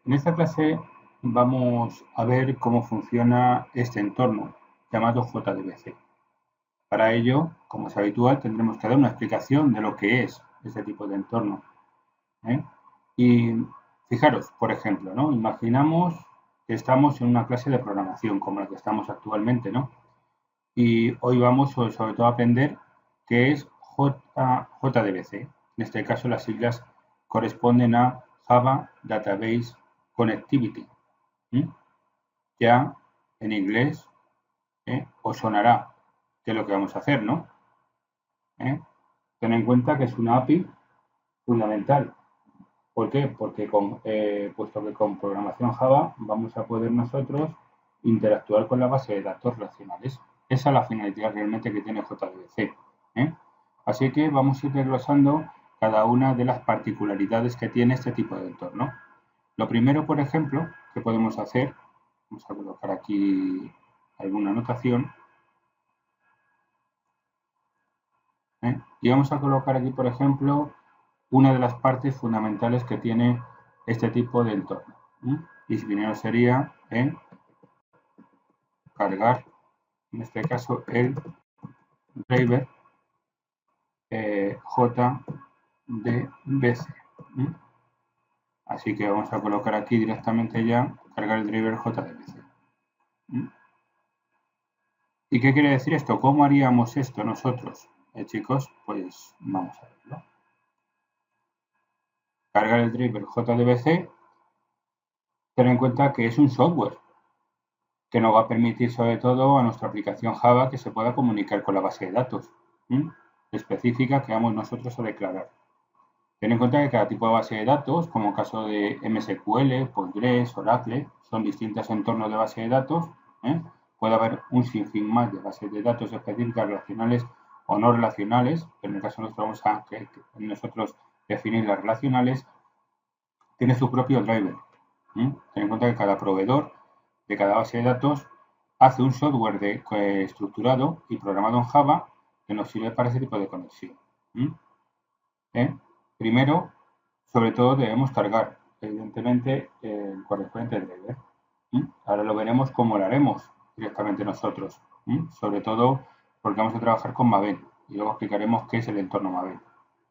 En esta clase vamos a ver cómo funciona este entorno llamado JDBC. Para ello, como es habitual, tendremos que dar una explicación de lo que es este tipo de entorno. Y fijaros, por ejemplo, ¿no? Imaginamos que estamos en una clase de programación como la que estamos actualmente, ¿no? Y hoy vamos sobre todo a aprender qué es JDBC. En este caso las siglas corresponden a Java Database Connectivity. Ya en inglés os sonará qué es lo que vamos a hacer, ¿no? Ten en cuenta que es una API fundamental. ¿Por qué? Porque puesto que con programación Java vamos a poder nosotros interactuar con la base de datos relacionales. Esa es la finalidad realmente que tiene JDBC. Así que vamos a ir desglosando cada una de las particularidades que tiene este tipo de entorno. Lo primero, por ejemplo, que podemos hacer, vamos a colocar aquí alguna anotación, y vamos a colocar aquí, por ejemplo, una de las partes fundamentales que tiene este tipo de entorno. Y primero sería cargar, en este caso, el driver JDBC. Así que vamos a colocar aquí directamente ya, cargar el driver JDBC. ¿Y qué quiere decir esto? ¿Cómo haríamos esto nosotros? Chicos, pues vamos a verlo. Cargar el driver JDBC, ten en cuenta que es un software que nos va a permitir sobre todo a nuestra aplicación Java que se pueda comunicar con la base de datos específica que vamos nosotros a declarar. Ten en cuenta que cada tipo de base de datos, como el caso de MSQL, Postgres, Oracle, son distintos entornos de base de datos. Puede haber un sinfín más de bases de datos específicas relacionales o no relacionales, pero en el caso nuestro vamos a nosotros definir las relacionales. Tiene su propio driver. Ten en cuenta que cada proveedor de cada base de datos hace un software estructurado y programado en Java que nos sirve para ese tipo de conexión. Primero, sobre todo, debemos cargar, evidentemente, el correspondiente driver. Ahora lo veremos cómo lo haremos directamente nosotros. Sobre todo porque vamos a trabajar con Maven y luego explicaremos qué es el entorno Maven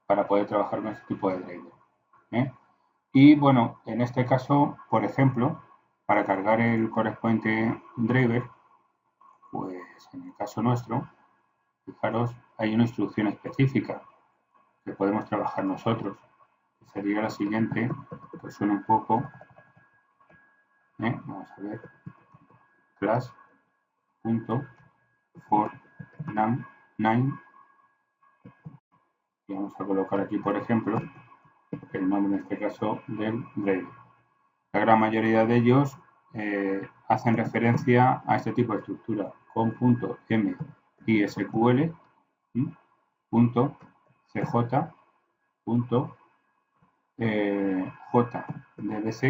para poder trabajar con este tipo de driver. Y bueno, en este caso, por ejemplo, para cargar el correspondiente driver, pues en el caso nuestro, fijaros, hay una instrucción específica que podemos trabajar nosotros, que sería la siguiente, pues suena un poco, vamos a ver, class.forNum9, y vamos a colocar aquí, por ejemplo, el nombre en este caso del driver. La gran mayoría de ellos hacen referencia a este tipo de estructura con .misql, .cj, .jdbc,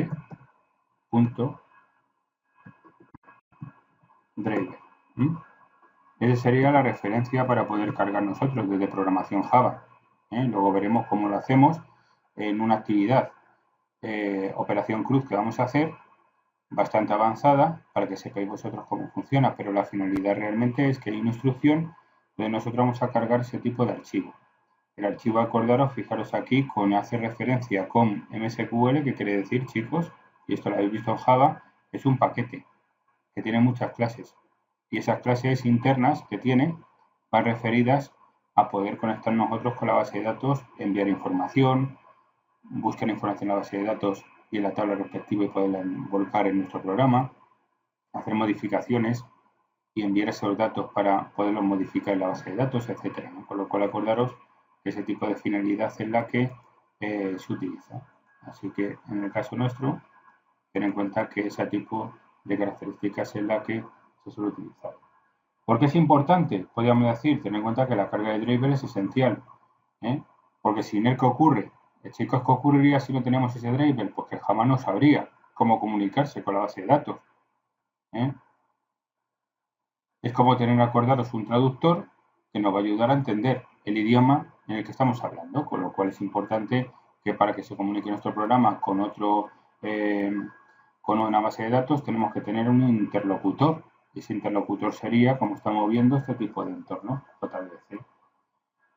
.driver. Esa sería la referencia para poder cargar nosotros desde programación Java. Luego veremos cómo lo hacemos en una actividad operación cruz que vamos a hacer bastante avanzada para que sepáis vosotros cómo funciona, pero la finalidad realmente es que hay una instrucción donde nosotros vamos a cargar ese tipo de archivo. El archivo, acordaros, fijaros aquí, hace referencia con MSQL, que quiere decir, chicos, y esto lo habéis visto en Java, es un paquete que tiene muchas clases. Y esas clases internas que tiene van referidas a poder conectar nosotros con la base de datos, enviar información, buscar información en la base de datos y en la tabla respectiva y poderla volcar en nuestro programa, hacer modificaciones y enviar esos datos para poderlos modificar en la base de datos, etcétera. Con lo cual, acordaros que ese tipo de finalidad es la que se utiliza. Así que en el caso nuestro, ten en cuenta que ese tipo de características es la que se suele utilizar. ¿Por qué es importante? Podríamos decir, ten en cuenta que la carga de driver es esencial, porque sin él, ¿qué ocurre? Chicos, ¿qué ocurriría si no tenemos ese driver? Pues que jamás no sabría cómo comunicarse con la base de datos. Es como tener acordados un traductor que nos va a ayudar a entender el idioma en el que estamos hablando, con lo cual es importante que para que se comunique nuestro programa con otro con una base de datos tenemos que tener un interlocutor. Y ese interlocutor sería, como estamos viendo, este tipo de entorno, JDBC.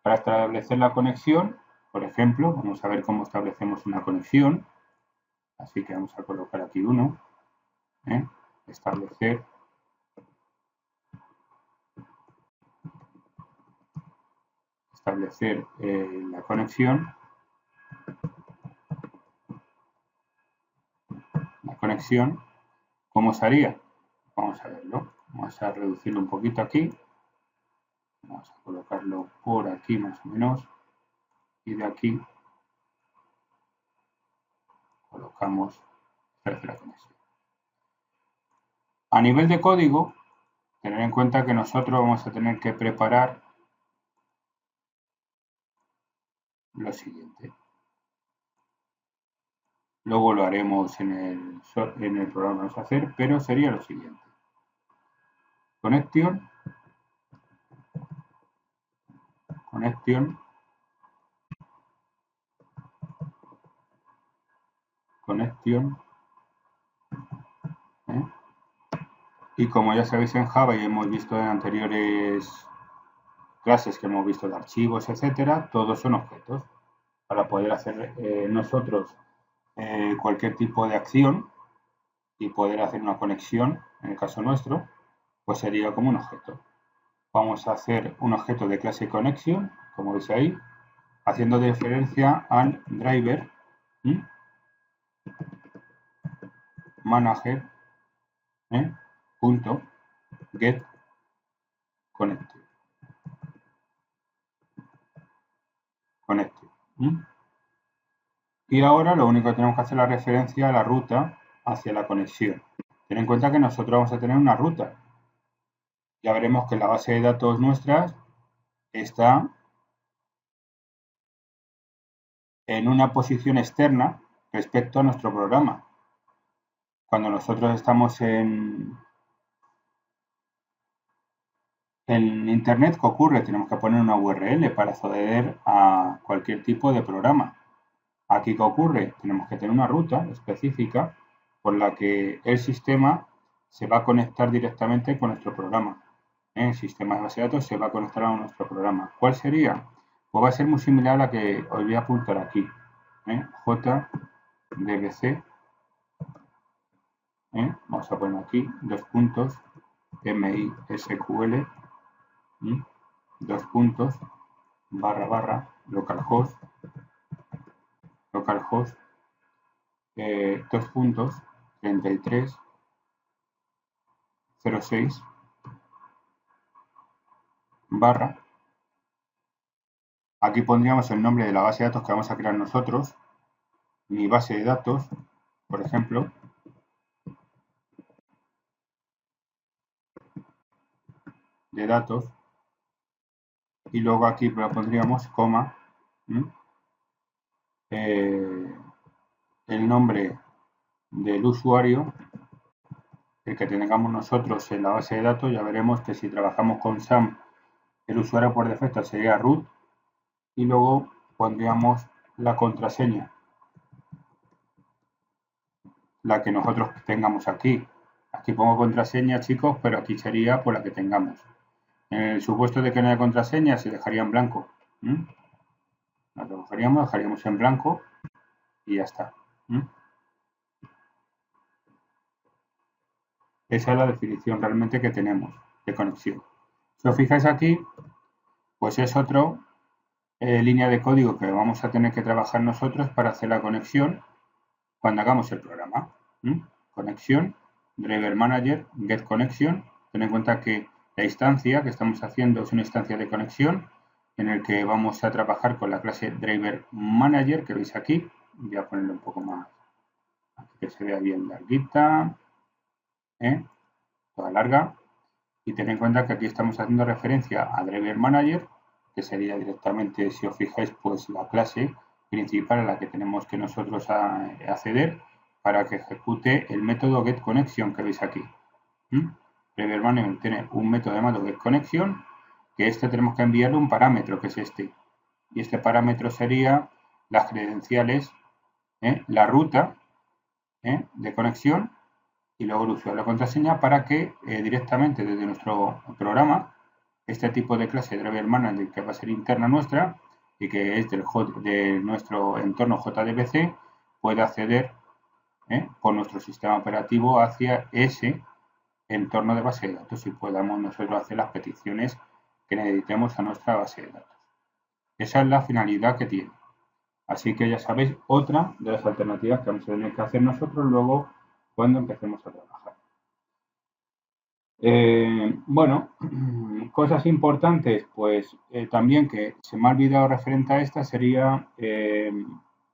Para establecer la conexión, por ejemplo, vamos a ver cómo establecemos una conexión. Así que vamos a colocar aquí uno. Establecer. La conexión. La conexión, ¿cómo se haría? Vamos a verlo. Vamos a reducirlo un poquito aquí. Vamos a colocarlo por aquí más o menos. Y de aquí colocamos la conexión. A nivel de código, tener en cuenta que nosotros vamos a tener que preparar lo siguiente. Luego lo haremos en el programa que vamos a hacer, pero sería lo siguiente. Connection. Y como ya sabéis en Java y hemos visto en anteriores clases que hemos visto de archivos, etcétera, todos son objetos. Para poder hacer nosotros cualquier tipo de acción y poder hacer una conexión, en el caso nuestro, pues sería como un objeto. Vamos a hacer un objeto de clase connection, como veis ahí, haciendo referencia al driver manager punto get connected. Y ahora lo único que tenemos que hacer es la referencia a la ruta hacia la conexión. Ten en cuenta que nosotros vamos a tener una ruta. Ya veremos que la base de datos nuestras está en una posición externa respecto a nuestro programa. Cuando nosotros estamos en Internet, ¿qué ocurre? Tenemos que poner una URL para acceder a cualquier tipo de programa. Aquí, ¿qué ocurre? Tenemos que tener una ruta específica por la que el sistema se va a conectar directamente con nuestro programa. El sistema de base de datos se va a conectar a nuestro programa. ¿Cuál sería? Pues va a ser muy similar a la que os voy a apuntar aquí. JDBC. Vamos a poner aquí 2 puntos. MySQL. 2 puntos. / localhost. 2 puntos. 33. 06. / aquí pondríamos el nombre de la base de datos que vamos a crear nosotros, mi base de datos, por ejemplo, de datos, y luego aquí pondríamos coma, el nombre del usuario, el que tengamos nosotros en la base de datos. Ya veremos que si trabajamos con SAM, el usuario por defecto sería root, y luego pondríamos la contraseña, la que nosotros tengamos aquí. Aquí pongo contraseña, chicos, pero aquí sería por la que tengamos. En el supuesto de que no haya contraseña, se dejaría en blanco. La dejaríamos en blanco y ya está. Esa es la definición realmente que tenemos de conexión. Si os fijáis aquí, pues es otra línea de código que vamos a tener que trabajar nosotros para hacer la conexión cuando hagamos el programa. Conexión, driver manager, get connection. Ten en cuenta que la instancia que estamos haciendo es una instancia de conexión en el que vamos a trabajar con la clase driver manager que veis aquí. Voy a ponerlo un poco más, aquí que se vea bien larguita, toda larga. Y ten en cuenta que aquí estamos haciendo referencia a driver manager, que sería directamente, si os fijáis, pues la clase principal a la que tenemos que nosotros acceder para que ejecute el método getConnection que veis aquí. Driver manager tiene un método llamado getConnection, que tenemos que enviarle un parámetro, que es este. Y este parámetro sería las credenciales, la ruta de conexión y luego el usuario la contraseña para que directamente desde nuestro programa este tipo de clase Driver Manager, que va a ser interna nuestra y que es de nuestro entorno JDBC, pueda acceder por nuestro sistema operativo hacia ese entorno de base de datos y podamos nosotros hacer las peticiones que necesitemos a nuestra base de datos. Esa es la finalidad que tiene. Así que ya sabéis, otra de las alternativas que vamos a tener que hacer nosotros luego cuando empecemos a trabajar. Bueno, cosas importantes, pues también que se me ha olvidado referente a esta sería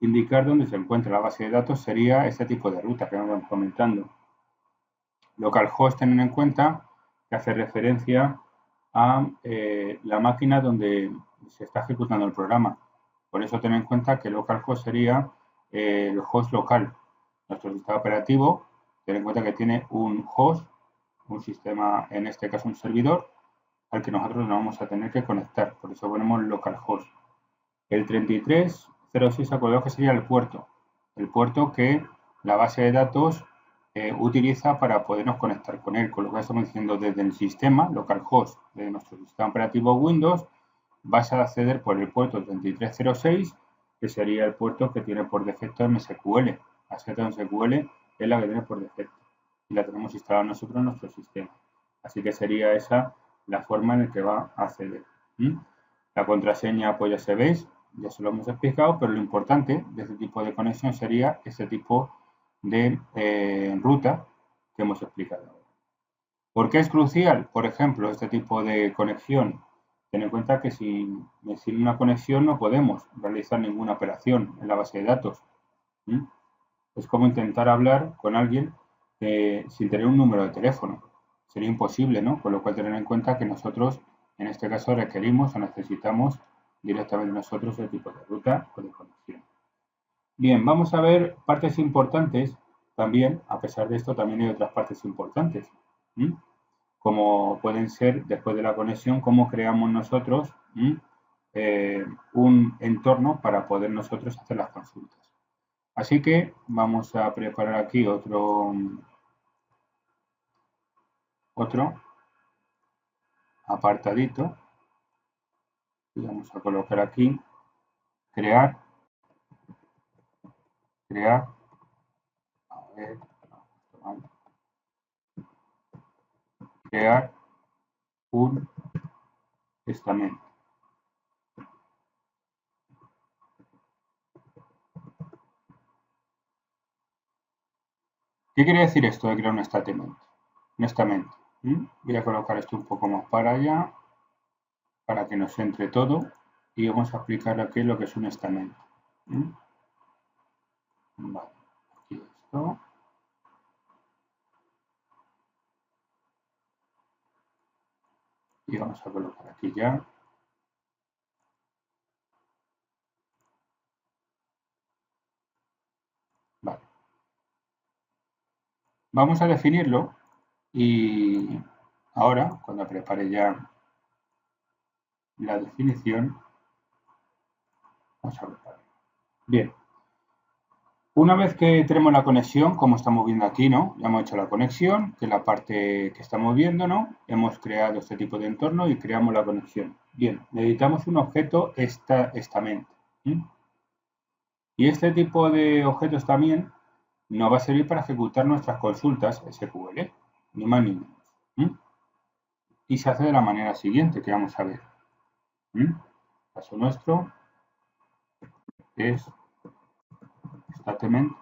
indicar dónde se encuentra la base de datos, sería este tipo de ruta que vamos comentando. Localhost, tener en cuenta que hace referencia a la máquina donde se está ejecutando el programa. Por eso tener en cuenta que localhost sería el host local. Nuestro sistema operativo, tener en cuenta que tiene un host, un sistema, en este caso un servidor, al que nosotros nos vamos a tener que conectar. Por eso ponemos localhost. El 3306, acordado que sería el puerto que la base de datos utiliza para podernos conectar con él. Con lo que estamos diciendo, desde el sistema localhost de nuestro sistema operativo Windows, vas a acceder por el puerto 3306, que sería el puerto que tiene por defecto MSQL. La MSQL es la que tiene por defecto y la tenemos instalada nosotros en nuestro sistema. Así que sería esa la forma en la que va a acceder. La contraseña, pues ya sabéis, ya se lo hemos explicado, pero lo importante de este tipo de conexión sería este tipo de ruta que hemos explicado ahora. ¿Por qué es crucial, por ejemplo, este tipo de conexión? Ten en cuenta que sin una conexión no podemos realizar ninguna operación en la base de datos. Es como intentar hablar con alguien sin tener un número de teléfono. Sería imposible, ¿no? Con lo cual tener en cuenta que nosotros, en este caso, requerimos o necesitamos directamente nosotros el tipo de ruta o de conexión. Bien, vamos a ver partes importantes también. A pesar de esto, también hay otras partes importantes. Como pueden ser, después de la conexión, cómo creamos nosotros un entorno para poder nosotros hacer las consultas. Así que vamos a preparar aquí otro apartadito y vamos a colocar aquí crear, a ver, crear un estamento. ¿Qué quiere decir esto de crear un estamento? Voy a colocar esto un poco más para allá para que nos entre todo y vamos a aplicar aquí lo que es un estamento. Vale, aquí esto. Y vamos a colocar aquí ya. Vale. Vamos a definirlo y ahora, cuando prepare ya la definición, vamos a preparar. Bien. Una vez que tenemos la conexión, como estamos viendo aquí, ¿no? Ya hemos hecho la conexión, que es la parte que estamos viendo, ¿no? Hemos creado este tipo de entorno y creamos la conexión. Bien, necesitamos un objeto estamento. Y este tipo de objetos también nos va a servir para ejecutar nuestras consultas SQL, ni más ni menos. Y se hace de la manera siguiente, que vamos a ver. El caso nuestro es statement.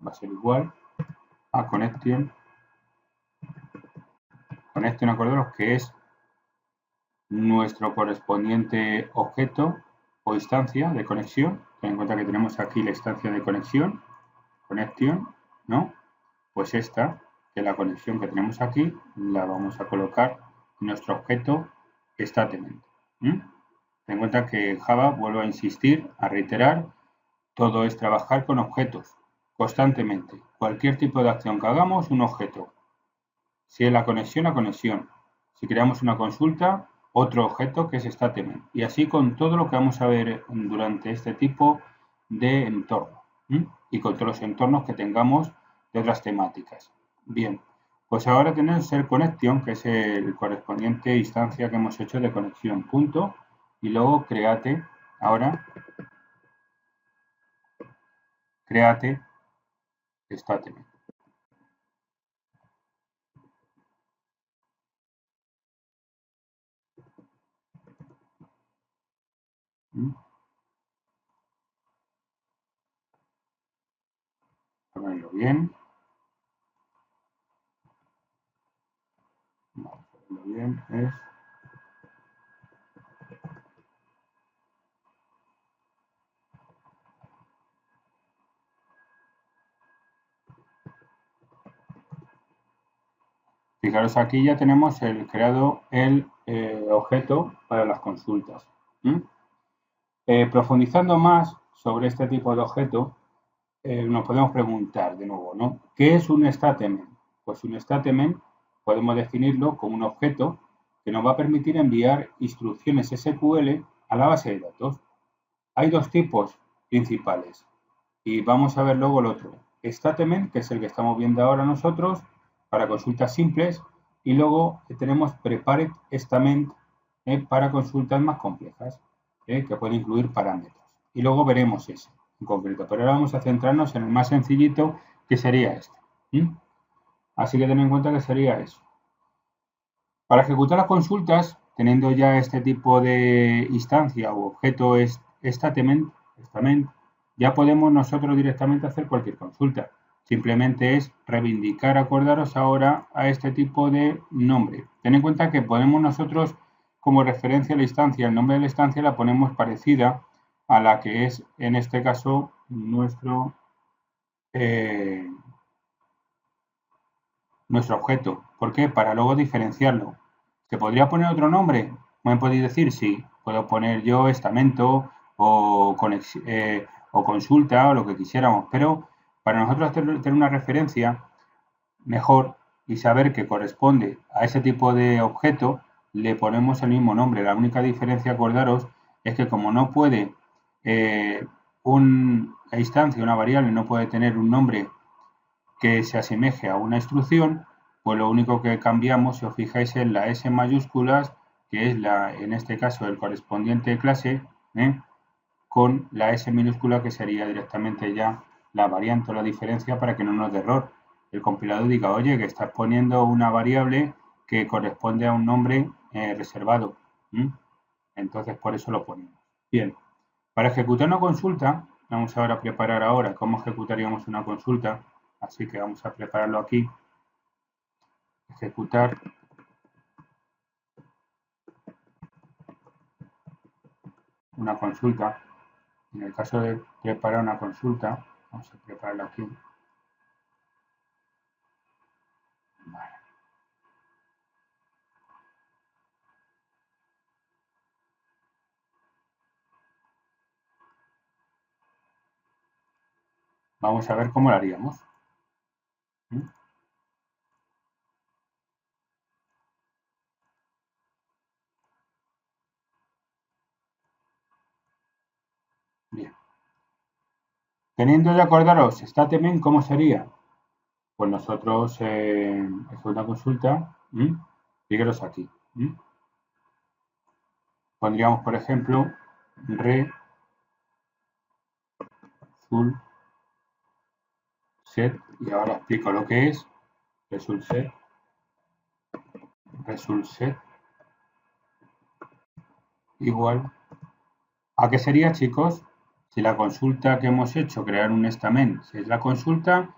Va a ser igual a connection, acordaros que es nuestro correspondiente objeto o instancia de conexión. Ten en cuenta que tenemos aquí la instancia de conexión, ¿no? Pues esta, que es la conexión que tenemos aquí, la vamos a colocar en nuestro objeto statement. Ten en cuenta que en Java, vuelvo a insistir, a reiterar, todo es trabajar con objetos constantemente. Cualquier tipo de acción que hagamos, un objeto. Si es la conexión, Si creamos una consulta, otro objeto que es statement. Y así con todo lo que vamos a ver durante este tipo de entorno. Y con todos los entornos que tengamos de otras temáticas. Bien, pues ahora tenemos el connection, que es el correspondiente instancia que hemos hecho de conexión, punto, y luego create, ahora, create statement. A verlo bien. Vamos a verlo bien, es... Fijaros, aquí ya tenemos creado el objeto para las consultas. Profundizando más sobre este tipo de objeto, nos podemos preguntar de nuevo, ¿no? ¿Qué es un statement? Pues un statement podemos definirlo como un objeto que nos va a permitir enviar instrucciones SQL a la base de datos. Hay dos tipos principales y vamos a ver luego el otro. Statement, que es el que estamos viendo ahora nosotros, para consultas simples, y luego tenemos Prepared Statement para consultas más complejas, que puede incluir parámetros. Y luego veremos ese en concreto, pero ahora vamos a centrarnos en el más sencillito, que sería este. Así que ten en cuenta que sería eso. Para ejecutar las consultas, teniendo ya este tipo de instancia o objeto statement, ya podemos nosotros directamente hacer cualquier consulta. Simplemente es reivindicar, acordaros ahora a este tipo de nombre. Ten en cuenta que ponemos nosotros como referencia a la instancia, el nombre de la instancia la ponemos parecida a la que es en este caso nuestro objeto. ¿Por qué? Para luego diferenciarlo. ¿Se podría poner otro nombre? ¿Me podéis decir? Sí. Puedo poner yo estamento o consulta o lo que quisiéramos. Pero para nosotros tener una referencia mejor y saber que corresponde a ese tipo de objeto, le ponemos el mismo nombre. La única diferencia, acordaros, es que como no puede una instancia, una variable, no puede tener un nombre que se asemeje a una instrucción, pues lo único que cambiamos, si os fijáis, es la S mayúsculas, que es en este caso el correspondiente clase, con la S minúscula, que sería directamente ya la variante o la diferencia, para que no nos dé error. El compilador diga, oye, que estás poniendo una variable que corresponde a un nombre reservado. Entonces, por eso lo ponemos. Bien, para ejecutar una consulta, vamos ahora a preparar ahora cómo ejecutaríamos una consulta. Así que vamos a prepararlo aquí. Ejecutar. Una consulta. En el caso de preparar una consulta, vamos a prepararlo aquí. Vale. Vamos a ver cómo lo haríamos. Bien. Teniendo de acordaros statement, ¿cómo sería? Pues nosotros es una consulta, fíjaros aquí. Pondríamos, por ejemplo, result_set, y ahora explico lo que es result_set, igual. ¿A qué sería, chicos? Si la consulta que hemos hecho, crear un statement, si es la consulta,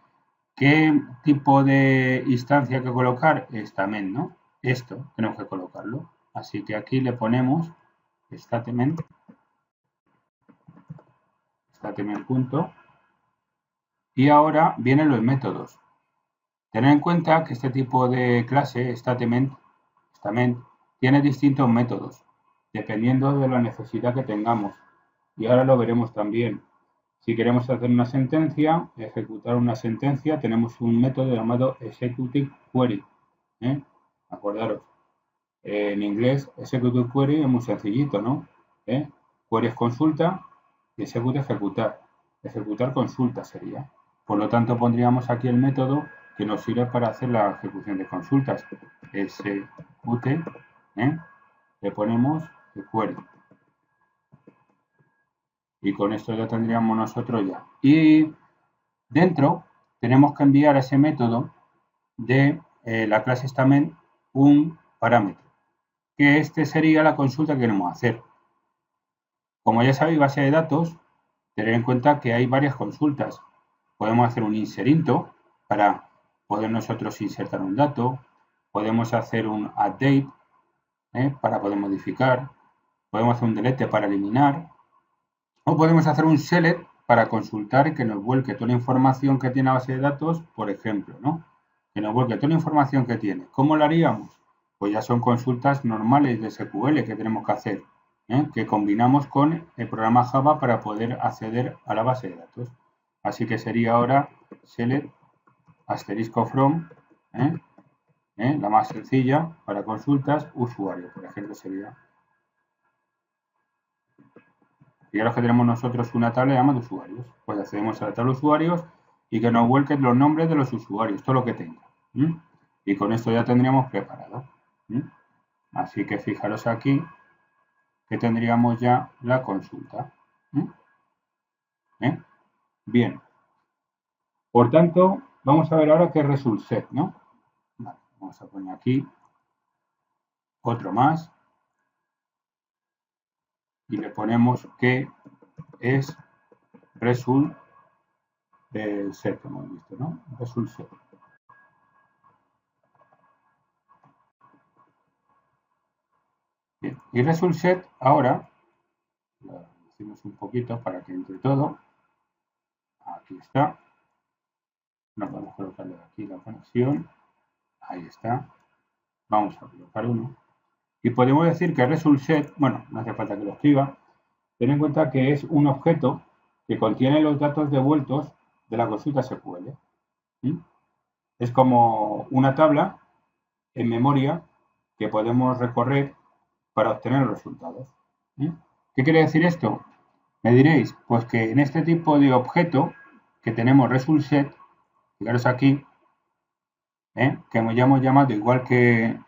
¿qué tipo de instancia hay que colocar? Statement, ¿no? Esto tenemos que colocarlo. Así que aquí le ponemos statement punto. Y ahora vienen los métodos. Tened en cuenta que este tipo de clase, statement, tiene distintos métodos, dependiendo de la necesidad que tengamos. Y ahora lo veremos también. Si queremos hacer una sentencia, ejecutar una sentencia, tenemos un método llamado executive query. Acordaros. En inglés, execute query es muy sencillito, ¿no? Query es consulta y execute ejecutar. Ejecutar consulta sería. Por lo tanto, pondríamos aquí el método que nos sirve para hacer la ejecución de consultas. Execute, le ponemos el query. Y con esto ya tendríamos nosotros ya. Y dentro tenemos que enviar a ese método de la clase statement un parámetro, que este sería la consulta que queremos hacer. Como ya sabéis, base de datos, tener en cuenta que hay varias consultas. Podemos hacer un inserinto para poder nosotros insertar un dato. Podemos hacer un update para poder modificar. Podemos hacer un delete para eliminar. O podemos hacer un select para consultar y que nos vuelque toda la información que tiene la base de datos, por ejemplo, ¿no? Que nos vuelque toda la información que tiene. ¿Cómo lo haríamos? Pues ya son consultas normales de SQL que tenemos que hacer, que combinamos con el programa Java para poder acceder a la base de datos. Así que sería ahora select asterisco from, la más sencilla para consultas, usuario, por ejemplo, sería. Y ahora que tenemos nosotros una tabla llamada usuarios, pues accedemos a la tabla de usuarios y que nos vuelquen los nombres de los usuarios, todo lo que tenga. Y con esto ya tendríamos preparado. Así que fijaros aquí que tendríamos ya la consulta. Bien. Por tanto, vamos a ver ahora qué es result set, ¿no? Vale, vamos a poner aquí otro más y le ponemos que es result set, como hemos visto, ¿no? Result set. Bien. Y result set ahora lo hacemos un poquito para que entre todo. Aquí está. Nos vamos a colocarle aquí la conexión. Ahí está. Vamos a colocar uno. Y podemos decir que result set, bueno, no hace falta que lo escriba. Ten en cuenta que es un objeto que contiene los datos devueltos de la consulta SQL. Es como una tabla en memoria que podemos recorrer para obtener los resultados. ¿Qué quiere decir esto? Me diréis, pues que en este tipo de objeto que tenemos result set, fijaros aquí, que ya hemos llamado igual que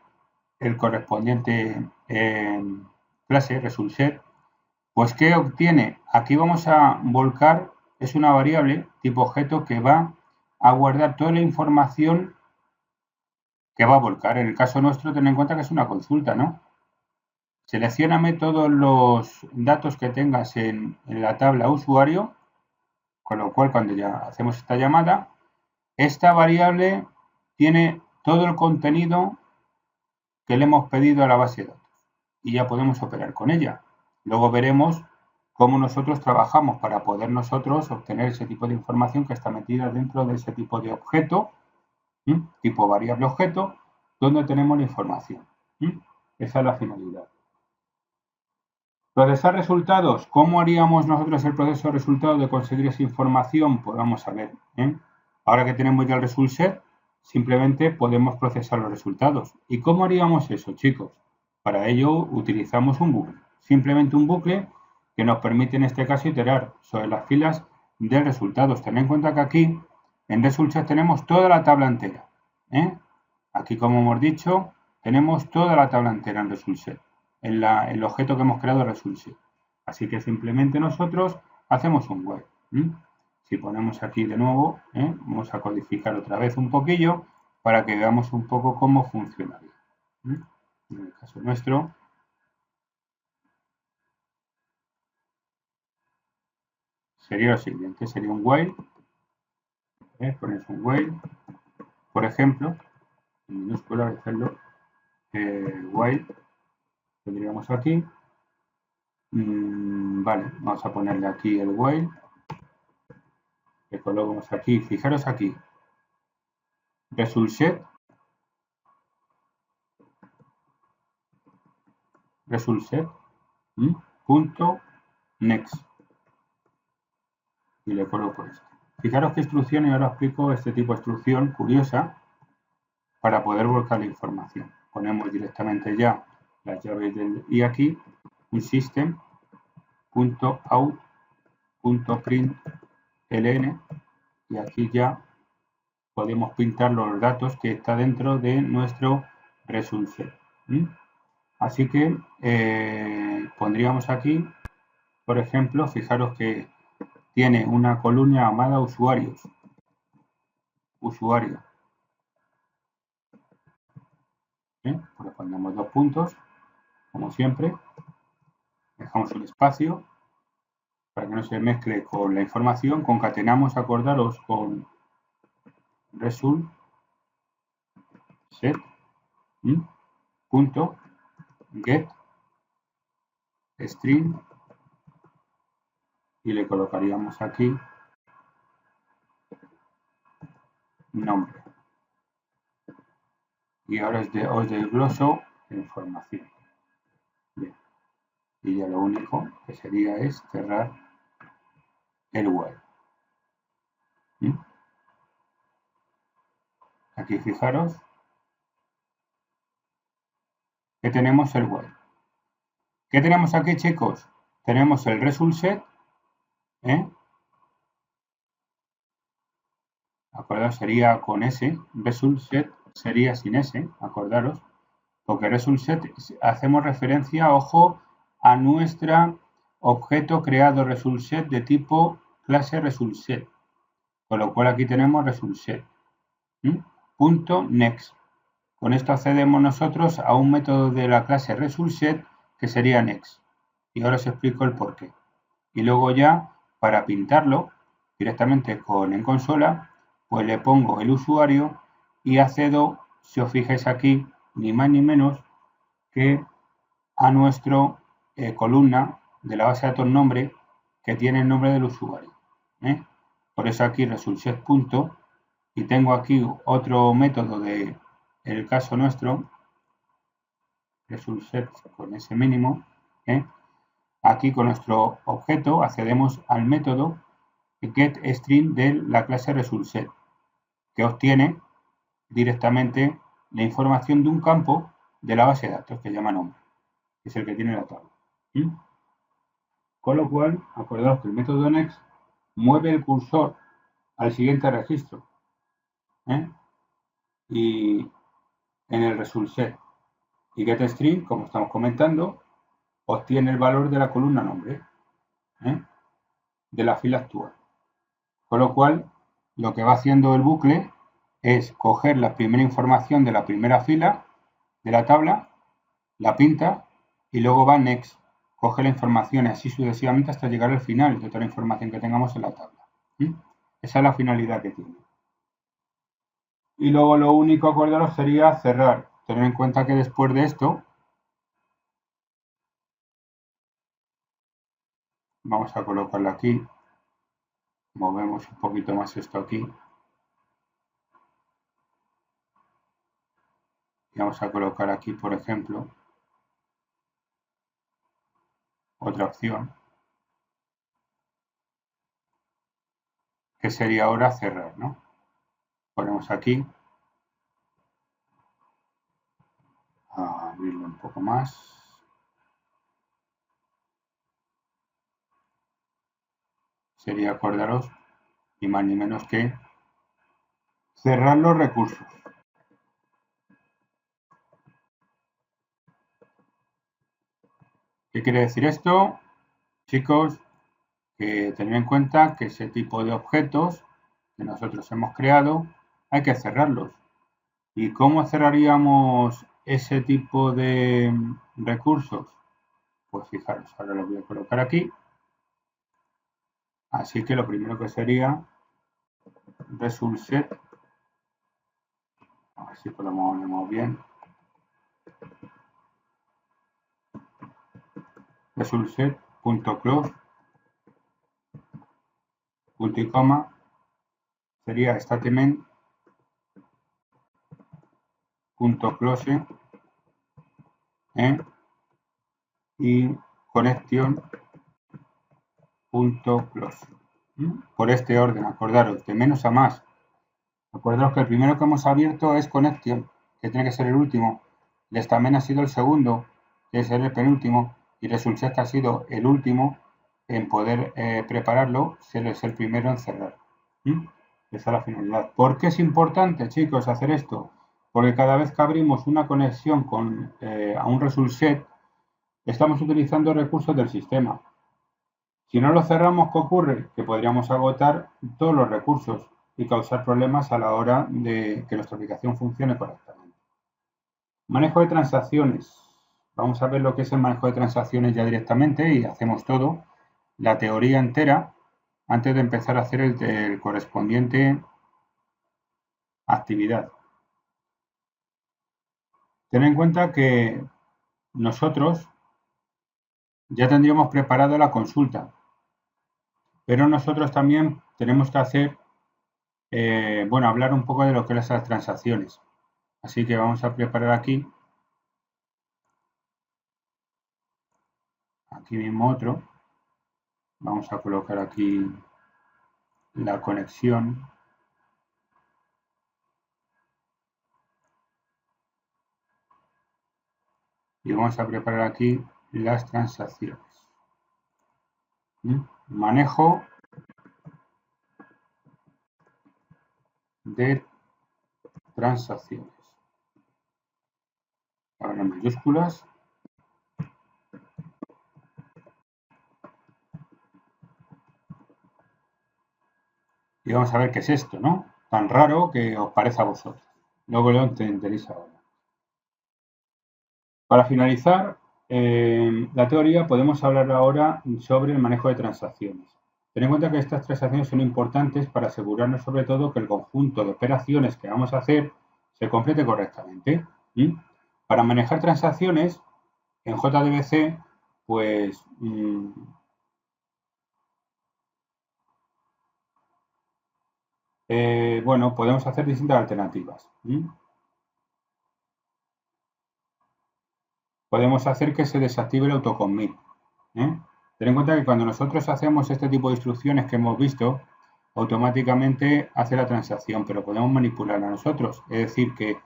el correspondiente en clase result set, pues ¿qué obtiene? Aquí vamos a volcar, es una variable tipo objeto que va a guardar toda la información que va a volcar. En el caso nuestro, ten en cuenta que es una consulta, ¿no? Seleccióname todos los datos que tengas en la tabla usuario, con lo cual cuando ya hacemos esta llamada, esta variable tiene todo el contenido que le hemos pedido a la base de datos y ya podemos operar con ella. Luego veremos cómo nosotros trabajamos para poder nosotros obtener ese tipo de información que está metida dentro de ese tipo de objeto, tipo variable objeto, donde tenemos la información. Esa es la finalidad. Procesar resultados. ¿Cómo haríamos nosotros el proceso de resultados de conseguir esa información? Pues vamos a ver. Ahora que tenemos ya el result set, simplemente podemos procesar los resultados. ¿Y cómo haríamos eso, chicos? Para ello utilizamos un bucle. Simplemente un bucle que nos permite en este caso iterar sobre las filas de resultados. Ten en cuenta que aquí en result set tenemos toda la tabla entera. Aquí, como hemos dicho, tenemos toda la tabla entera en result set. En el objeto que hemos creado result set. Así que simplemente nosotros hacemos un while. Si ponemos aquí de nuevo, vamos a codificar otra vez un poquillo para que veamos un poco cómo funcionaría. En el caso nuestro, sería lo siguiente, sería un while, ponéis un while, por ejemplo, en minúscula, hacerlo, while, tendríamos aquí, vale, vamos a ponerle aquí el while, le colocamos aquí, fijaros aquí, result set, punto next, y le coloco esto. Fijaros qué instrucción, y ahora explico este tipo de instrucción curiosa para poder volcar la información. Ponemos directamente ya las llaves y aquí un system.out.println y aquí ya podemos pintar los datos que está dentro de nuestro result set. Así que pondríamos aquí, por ejemplo, fijaros que tiene una columna llamada usuarios. Usuario. Pues le ponemos 2 puntos, como siempre. Dejamos un espacio para que no se mezcle con la información. Concatenamos, acordaros, con result set punto get string y le colocaríamos aquí nombre. Y ahora os desgloso la información. Bien. Y ya lo único que sería es cerrar el while. Aquí fijaros que tenemos el while. ¿Qué tenemos aquí, chicos? Tenemos el result set. Acordaros, sería con S. Result set sería sin S, acordaros. Porque result set hacemos referencia, ojo, a nuestro objeto creado result set de tipo clase result set. Con lo cual aquí tenemos result set. Punto next. Con esto accedemos nosotros a un método de la clase result set que sería next. Y ahora os explico el porqué. Y luego ya, para pintarlo directamente en consola, pues le pongo el usuario y accedo, si os fijáis aquí, ni más ni menos que a nuestro columna de la base de datos nombre que tiene el nombre del usuario. Por eso aquí resultset punto y tengo aquí otro método de el caso nuestro, resultset con ese mínimo. Aquí con nuestro objeto accedemos al método getString de la clase resultset que obtiene directamente la información de un campo de la base de datos que se llama nombre, que es el que tiene la tabla. Con lo cual, acordaos que el método next mueve el cursor al siguiente registro y en el result set y getString, como estamos comentando, obtiene el valor de la columna nombre de la fila actual. Con lo cual, lo que va haciendo el bucle es coger la primera información de la primera fila de la tabla, la pinta y luego va next, coge la información y así sucesivamente hasta llegar al final de toda la información que tengamos en la tabla. Esa es la finalidad que tiene. Y luego lo único, acordaros, sería cerrar. Tener en cuenta que después de esto, vamos a colocarlo aquí, movemos un poquito más esto aquí. Y vamos a colocar aquí, por ejemplo, otra opción, que sería ahora cerrar, ¿no? Ponemos aquí, a abrirlo un poco más. Sería, acordaros, ni más ni menos que cerrar los recursos. ¿Qué quiere decir esto? Chicos, que tener en cuenta que ese tipo de objetos que nosotros hemos creado hay que cerrarlos. ¿Y cómo cerraríamos ese tipo de recursos? Pues fijaros, ahora lo voy a colocar aquí. Así que lo primero que sería result set, a ver si lo movemos bien, result set.close, punto y coma, sería statement.close y connection.close. Por este orden, acordaros, de menos a más. Acordaros que el primero que hemos abierto es connection, que tiene que ser el último. El statement ha sido el segundo que es el penúltimo, y Resulset, que ha sido el último en poder prepararlo, es el primero en cerrar. Esa es la finalidad. ¿Por qué es importante, chicos, hacer esto? Porque cada vez que abrimos una conexión a un Resulset, estamos utilizando recursos del sistema. Si no lo cerramos, ¿qué ocurre? Que podríamos agotar todos los recursos y causar problemas a la hora de que nuestra aplicación funcione correctamente. Manejo de transacciones. Vamos a ver lo que es el manejo de transacciones ya directamente y hacemos todo, la teoría entera, antes de empezar a hacer el correspondiente actividad. Ten en cuenta que nosotros ya tendríamos preparado la consulta, pero nosotros también tenemos que hacer, hablar un poco de lo que son las transacciones. Así que vamos a preparar aquí mismo otro. Vamos a colocar aquí la conexión. Y vamos a preparar aquí las transacciones. Manejo de transacciones. Ahora en mayúsculas. Y vamos a ver qué es esto, ¿no? Tan raro que os parece a vosotros. Luego lo entenderéis ahora. Para finalizar la teoría, podemos hablar ahora sobre el manejo de transacciones. Ten en cuenta que estas transacciones son importantes para asegurarnos sobre todo que el conjunto de operaciones que vamos a hacer se complete correctamente. Para manejar transacciones en JDBC, pues podemos hacer distintas alternativas. Podemos hacer que se desactive el autocommit. Ten en cuenta que cuando nosotros hacemos este tipo de instrucciones que hemos visto, automáticamente hace la transacción, pero podemos manipularla nosotros. Es decir, que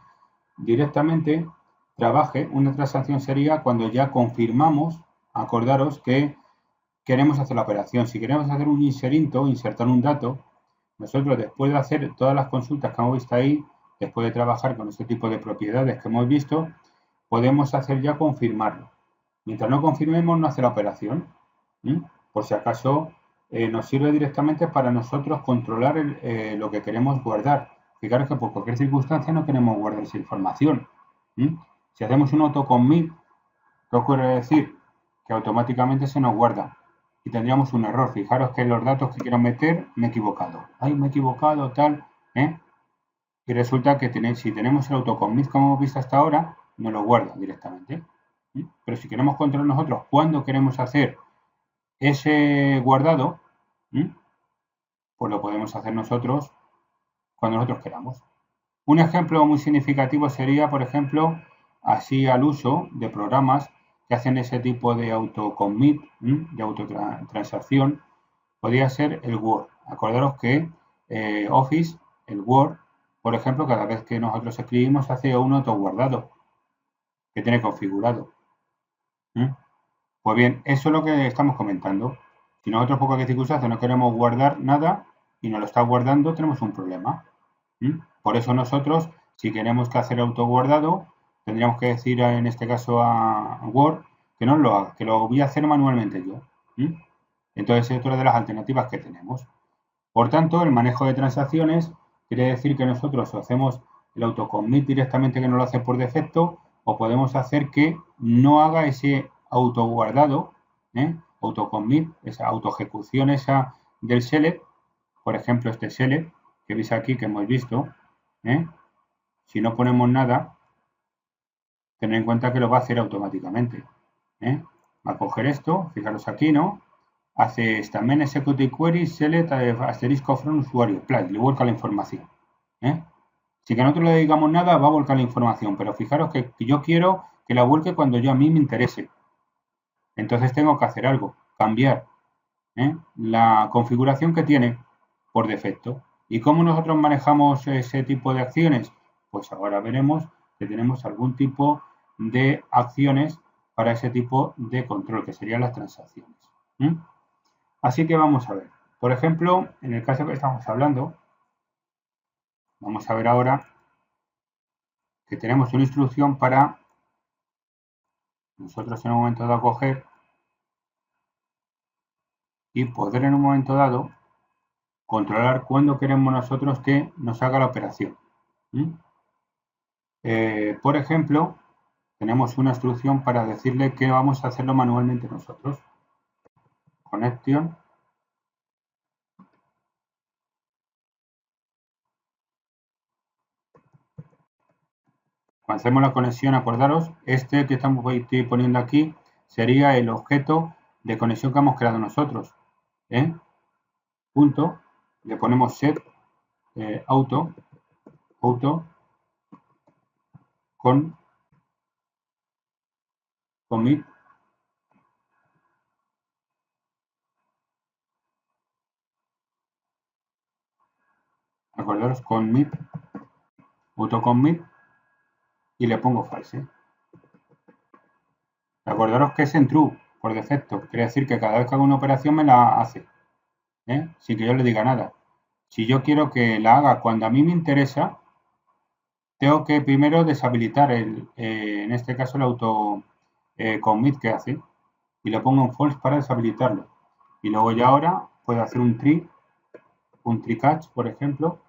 directamente trabaje, una transacción sería cuando ya confirmamos, acordaros que queremos hacer la operación. Si queremos hacer un inserinto, insertar un dato, nosotros después de hacer todas las consultas que hemos visto ahí, después de trabajar con este tipo de propiedades que hemos visto, podemos hacer ya confirmarlo. Mientras no confirmemos, no hace la operación. Por si acaso, nos sirve directamente para nosotros controlar lo que queremos guardar. Fijaros que por cualquier circunstancia no queremos guardar esa información. Si hacemos un autocommit, ¿qué ocurre decir? Que automáticamente se nos guarda y tendríamos un error. Fijaros que los datos que quiero meter me he equivocado. ¡Ay, me he equivocado! Tal. Y resulta que si tenemos el autocommit como hemos visto hasta ahora, nos lo guarda directamente. Pero si queremos controlar nosotros cuándo queremos hacer ese guardado, pues lo podemos hacer nosotros cuando nosotros queramos. Un ejemplo muy significativo sería, por ejemplo, así al uso de programas que hacen ese tipo de autocommit, de autotransacción, podría ser el Word. Acordaros que Office, el Word, por ejemplo, cada vez que nosotros escribimos hace un autoguardado que tiene configurado. Pues bien, eso es lo que estamos comentando. Si nosotros por cualquier circunstancia no queremos guardar nada y nos lo está guardando, tenemos un problema. Por eso nosotros, si queremos que hacer autoguardado, tendríamos que decir en este caso a Word que no lo haga, que lo voy a hacer manualmente yo. Entonces es otra de las alternativas que tenemos. Por tanto, el manejo de transacciones quiere decir que nosotros hacemos el autocommit directamente, que no lo hace por defecto, o podemos hacer que no haga ese autoguardado, autocommit, esa autoejecución esa del select, por ejemplo este select que veis aquí que hemos visto, si no ponemos nada, tened en cuenta que lo va a hacer automáticamente. Va a coger esto, fijaros aquí, ¿no? Hace también execute query select asterisco from usuario, le vuelca la información. Si que nosotros le digamos nada, va a volcar la información, pero fijaros que yo quiero que la vuelque cuando yo a mí me interese. Entonces tengo que hacer algo, cambiar la configuración que tiene por defecto. ¿Y cómo nosotros manejamos ese tipo de acciones? Pues ahora veremos que tenemos algún tipo de acciones para ese tipo de control, que serían las transacciones. Así que vamos a ver. Por ejemplo, en el caso que estamos hablando, vamos a ver ahora que tenemos una instrucción para nosotros en un momento dado coger y poder en un momento dado controlar cuándo queremos nosotros que nos haga la operación. Por ejemplo, tenemos una instrucción para decirle que vamos a hacerlo manualmente nosotros. Connection. Cuando hacemos la conexión, acordaros, este que estamos poniendo aquí sería el objeto de conexión que hemos creado nosotros. Punto, le ponemos set auto con commit acordaros commit autocommit y le pongo false. Acordaros que es en true por defecto, quiere decir que cada vez que hago una operación me la hace, sin que yo le diga nada. Si yo quiero que la haga cuando a mí me interesa, tengo que primero deshabilitar en este caso el auto commit que hace y le pongo en false para deshabilitarlo. Y luego ya ahora puedo hacer un tree catch, por ejemplo,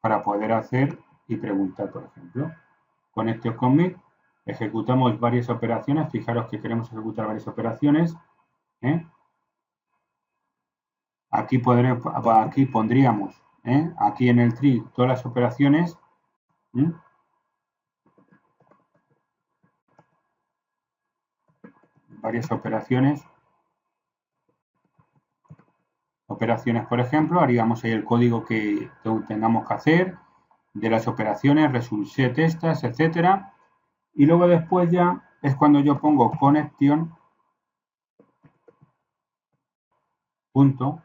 para poder hacer y preguntar, por ejemplo. Conecto commit, ejecutamos varias operaciones. Fijaros que queremos ejecutar varias operaciones. Aquí pondríamos, aquí en el tree, todas las operaciones. Varias operaciones. Por ejemplo, haríamos ahí el código que tengamos que hacer de las operaciones, result set estas, etcétera. Y luego después ya es cuando yo pongo connection punto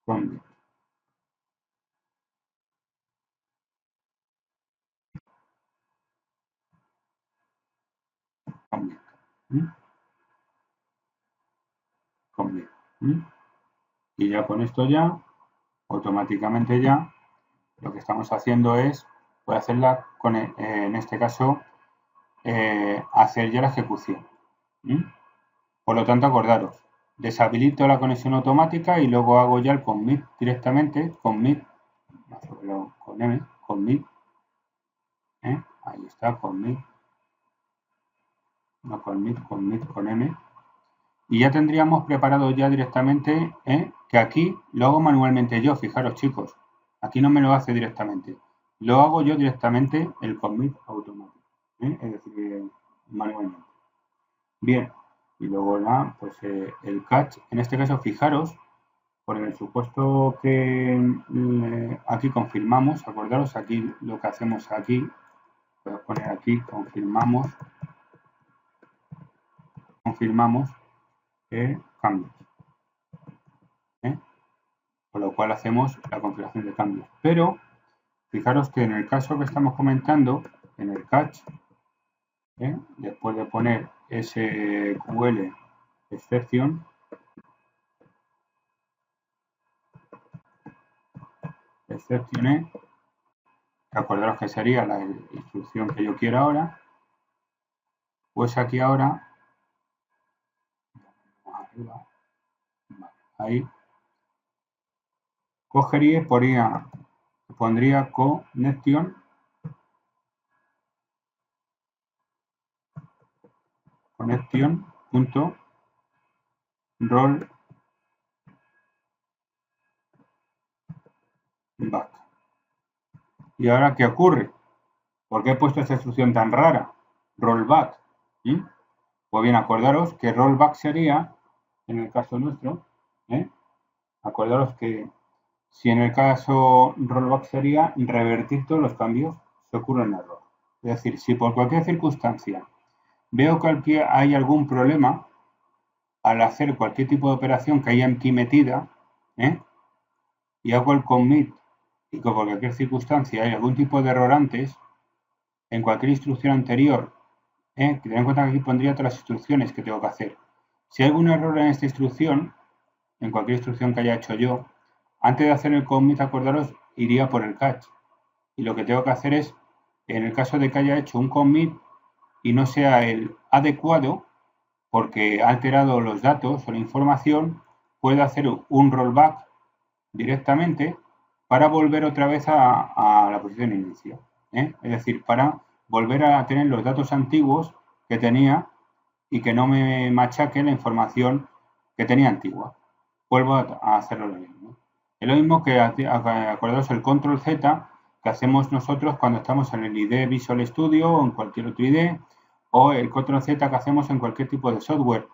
commit. Commit. Y ya con esto ya, automáticamente ya, lo que estamos haciendo es, voy a hacerla con, en este caso, hacer ya la ejecución. Por lo tanto, acordaros, deshabilito la conexión automática y luego hago ya el commit directamente, commit, con M, commit, ahí está, commit, no commit con M, y ya tendríamos preparado ya directamente, que aquí lo hago manualmente yo, fijaros chicos, aquí no me lo hace directamente, lo hago yo directamente el commit automático, es decir, manualmente. Bien, y luego pues el catch, en este caso fijaros, por el supuesto que aquí confirmamos, acordaros aquí lo que hacemos aquí, voy a poner aquí, confirmamos cambios, con lo cual hacemos la configuración de cambios. Pero fijaros que en el caso que estamos comentando, en el catch, después de poner SQL exception, acordaros que sería la instrucción que yo quiero ahora, pues aquí ahora, ahí, cogería y pondría connection punto roll back. ¿Y ahora qué ocurre? ¿Por qué he puesto esta instrucción tan rara? Rollback. Pues bien, acordaros que rollback sería, en el caso nuestro, acordaros que si en el caso rollback sería revertir todos los cambios que ocurren en error. Es decir, si por cualquier circunstancia veo que hay algún problema al hacer cualquier tipo de operación que haya aquí metida, y hago el commit y que por cualquier circunstancia hay algún tipo de error antes, en cualquier instrucción anterior, que ten en cuenta que aquí pondría todas las instrucciones que tengo que hacer. Si hay algún error en esta instrucción, en cualquier instrucción que haya hecho yo, antes de hacer el commit, acordaros, iría por el catch. Y lo que tengo que hacer es, en el caso de que haya hecho un commit y no sea el adecuado, porque ha alterado los datos o la información, puedo hacer un rollback directamente para volver otra vez a la posición de inicio. Es decir, para volver a tener los datos antiguos que tenía y que no me machaque la información que tenía antigua. Vuelvo a hacerlo lo mismo. Es lo mismo que, acordaos, el control Z que hacemos nosotros cuando estamos en el IDE Visual Studio o en cualquier otro IDE, o el control Z que hacemos en cualquier tipo de software.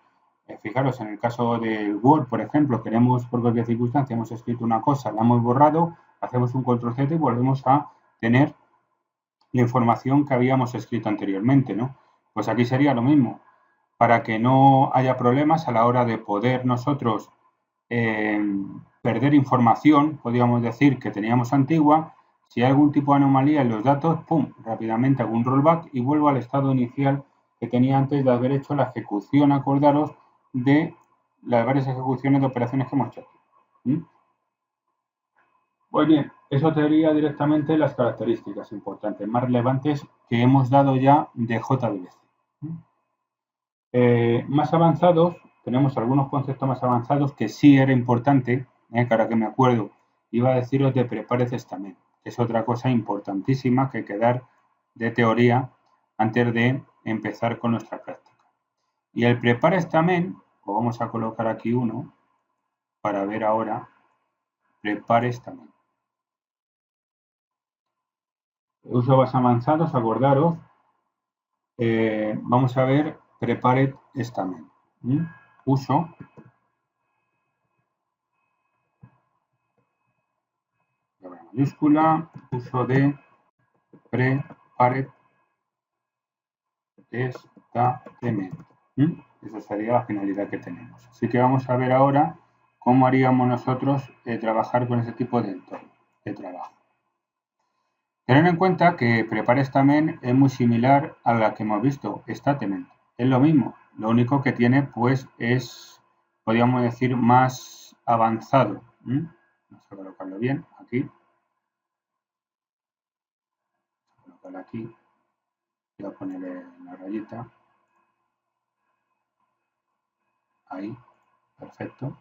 Fijaros, en el caso del Word, por ejemplo, queremos, por cualquier circunstancia, hemos escrito una cosa, la hemos borrado, hacemos un control Z y volvemos a tener la información que habíamos escrito anteriormente, ¿no? Pues aquí sería lo mismo. Para que no haya problemas a la hora de poder nosotros perder información, podríamos decir, que teníamos antigua, si hay algún tipo de anomalía en los datos, ¡pum!, rápidamente hago un rollback y vuelvo al estado inicial que tenía antes de haber hecho la ejecución, acordaros, de las varias ejecuciones de operaciones que hemos hecho. Pues bien, eso sería directamente las características importantes, más relevantes que hemos dado ya de JDBC. Más avanzados, tenemos algunos conceptos más avanzados que sí era importante, que ahora que me acuerdo, iba a deciros de Prepare Testament, que es otra cosa importantísima que hay que dar de teoría antes de empezar con nuestra práctica. Y el Prepare Testament, pues vamos a colocar aquí uno para ver ahora Prepare Testament. Uso más avanzados, acordaros, vamos a ver Prepare Testament. Uso mayúscula, uso de Prepare Testament. Esa sería la finalidad que tenemos. Así que vamos a ver ahora cómo haríamos nosotros trabajar con ese tipo de entorno de trabajo. Tener en cuenta que Prepare Testament es muy similar a la que hemos visto, Statement. Es lo mismo, lo único que tiene pues es, podríamos decir, más avanzado. Vamos a colocarlo bien aquí. Aquí, voy a poner la rayita, ahí, perfecto.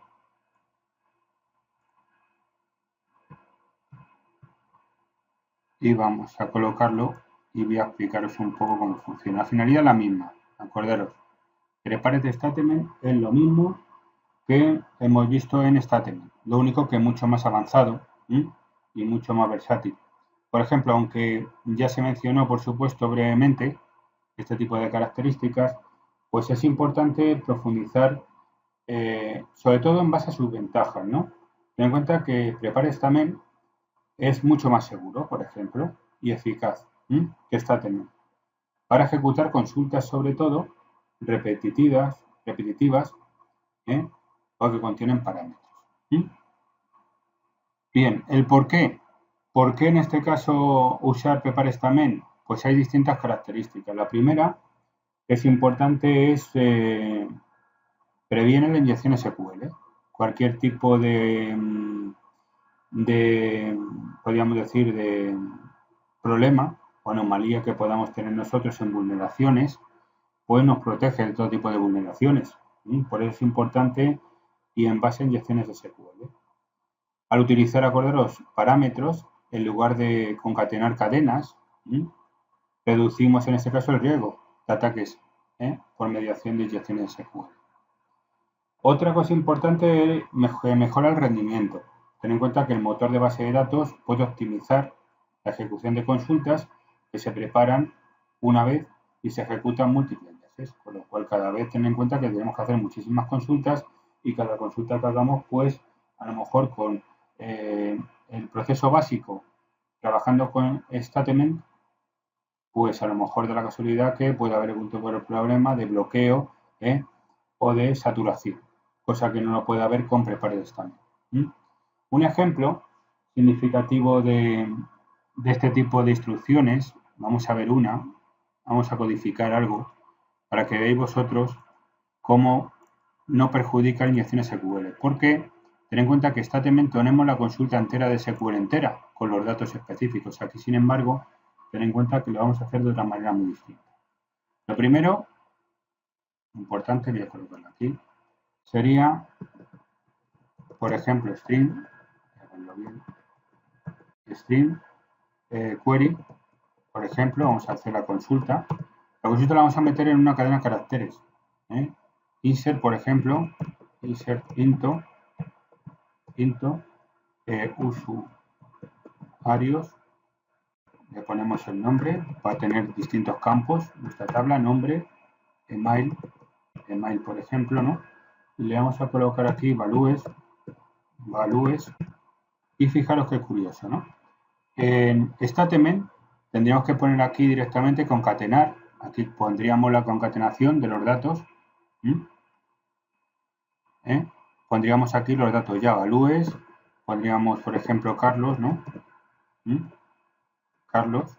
Y vamos a colocarlo y voy a explicaros un poco cómo funciona. La finalidad es la misma, acordaros. Prepare Statement es lo mismo que hemos visto en Statement, lo único que es mucho más avanzado y mucho más versátil. Por ejemplo, aunque ya se mencionó, por supuesto, brevemente este tipo de características, pues es importante profundizar, sobre todo en base a sus ventajas, ¿no? Ten en cuenta que Prepare Testament es mucho más seguro, por ejemplo, y eficaz que Statement para ejecutar consultas, sobre todo, repetitivas, o que contienen parámetros. Bien, el por qué. ¿Por qué en este caso usar Prepare Testament? Pues hay distintas características. La primera que es importante es previene la inyección SQL. Cualquier tipo de podríamos decir, de problema o anomalía que podamos tener nosotros en vulneraciones, pues nos protege de todo tipo de vulneraciones. Por eso es importante y en base a inyecciones de SQL. Al utilizar, acordaros, parámetros, en lugar de concatenar cadenas, reducimos en este caso el riesgo de ataques por mediación de inyecciones de SQL. Otra cosa importante es mejora el rendimiento. Ten en cuenta que el motor de base de datos puede optimizar la ejecución de consultas que se preparan una vez y se ejecutan múltiples veces, con lo cual cada vez ten en cuenta que tenemos que hacer muchísimas consultas y cada consulta que hagamos, pues a lo mejor con el proceso básico trabajando con Statement, pues a lo mejor de la casualidad que puede haber algún tipo de problema de bloqueo o de saturación, cosa que no lo puede haber con Prepare Testament. Un ejemplo significativo de este tipo de instrucciones vamos a ver vamos a codificar algo para que veáis vosotros cómo no perjudica inyecciones SQL. Porque ten en cuenta que statement tenemos la consulta entera de SQL entera con los datos específicos. Aquí, sin embargo, ten en cuenta que lo vamos a hacer de otra manera muy distinta. Lo primero, importante, voy a colocarlo aquí, sería, por ejemplo, string query, por ejemplo, vamos a hacer la consulta. La consulta la vamos a meter en una cadena de caracteres. Insert, por ejemplo, insert into usuarios, le ponemos el nombre, va a tener distintos campos, nuestra tabla, nombre, email, por ejemplo, ¿no? Y le vamos a colocar aquí values, y fijaros qué curioso, ¿no? En statement tendríamos que poner aquí directamente concatenar, aquí pondríamos la concatenación de los datos, pondríamos aquí los datos ya, values, pondríamos, por ejemplo, Carlos, ¿no? Carlos,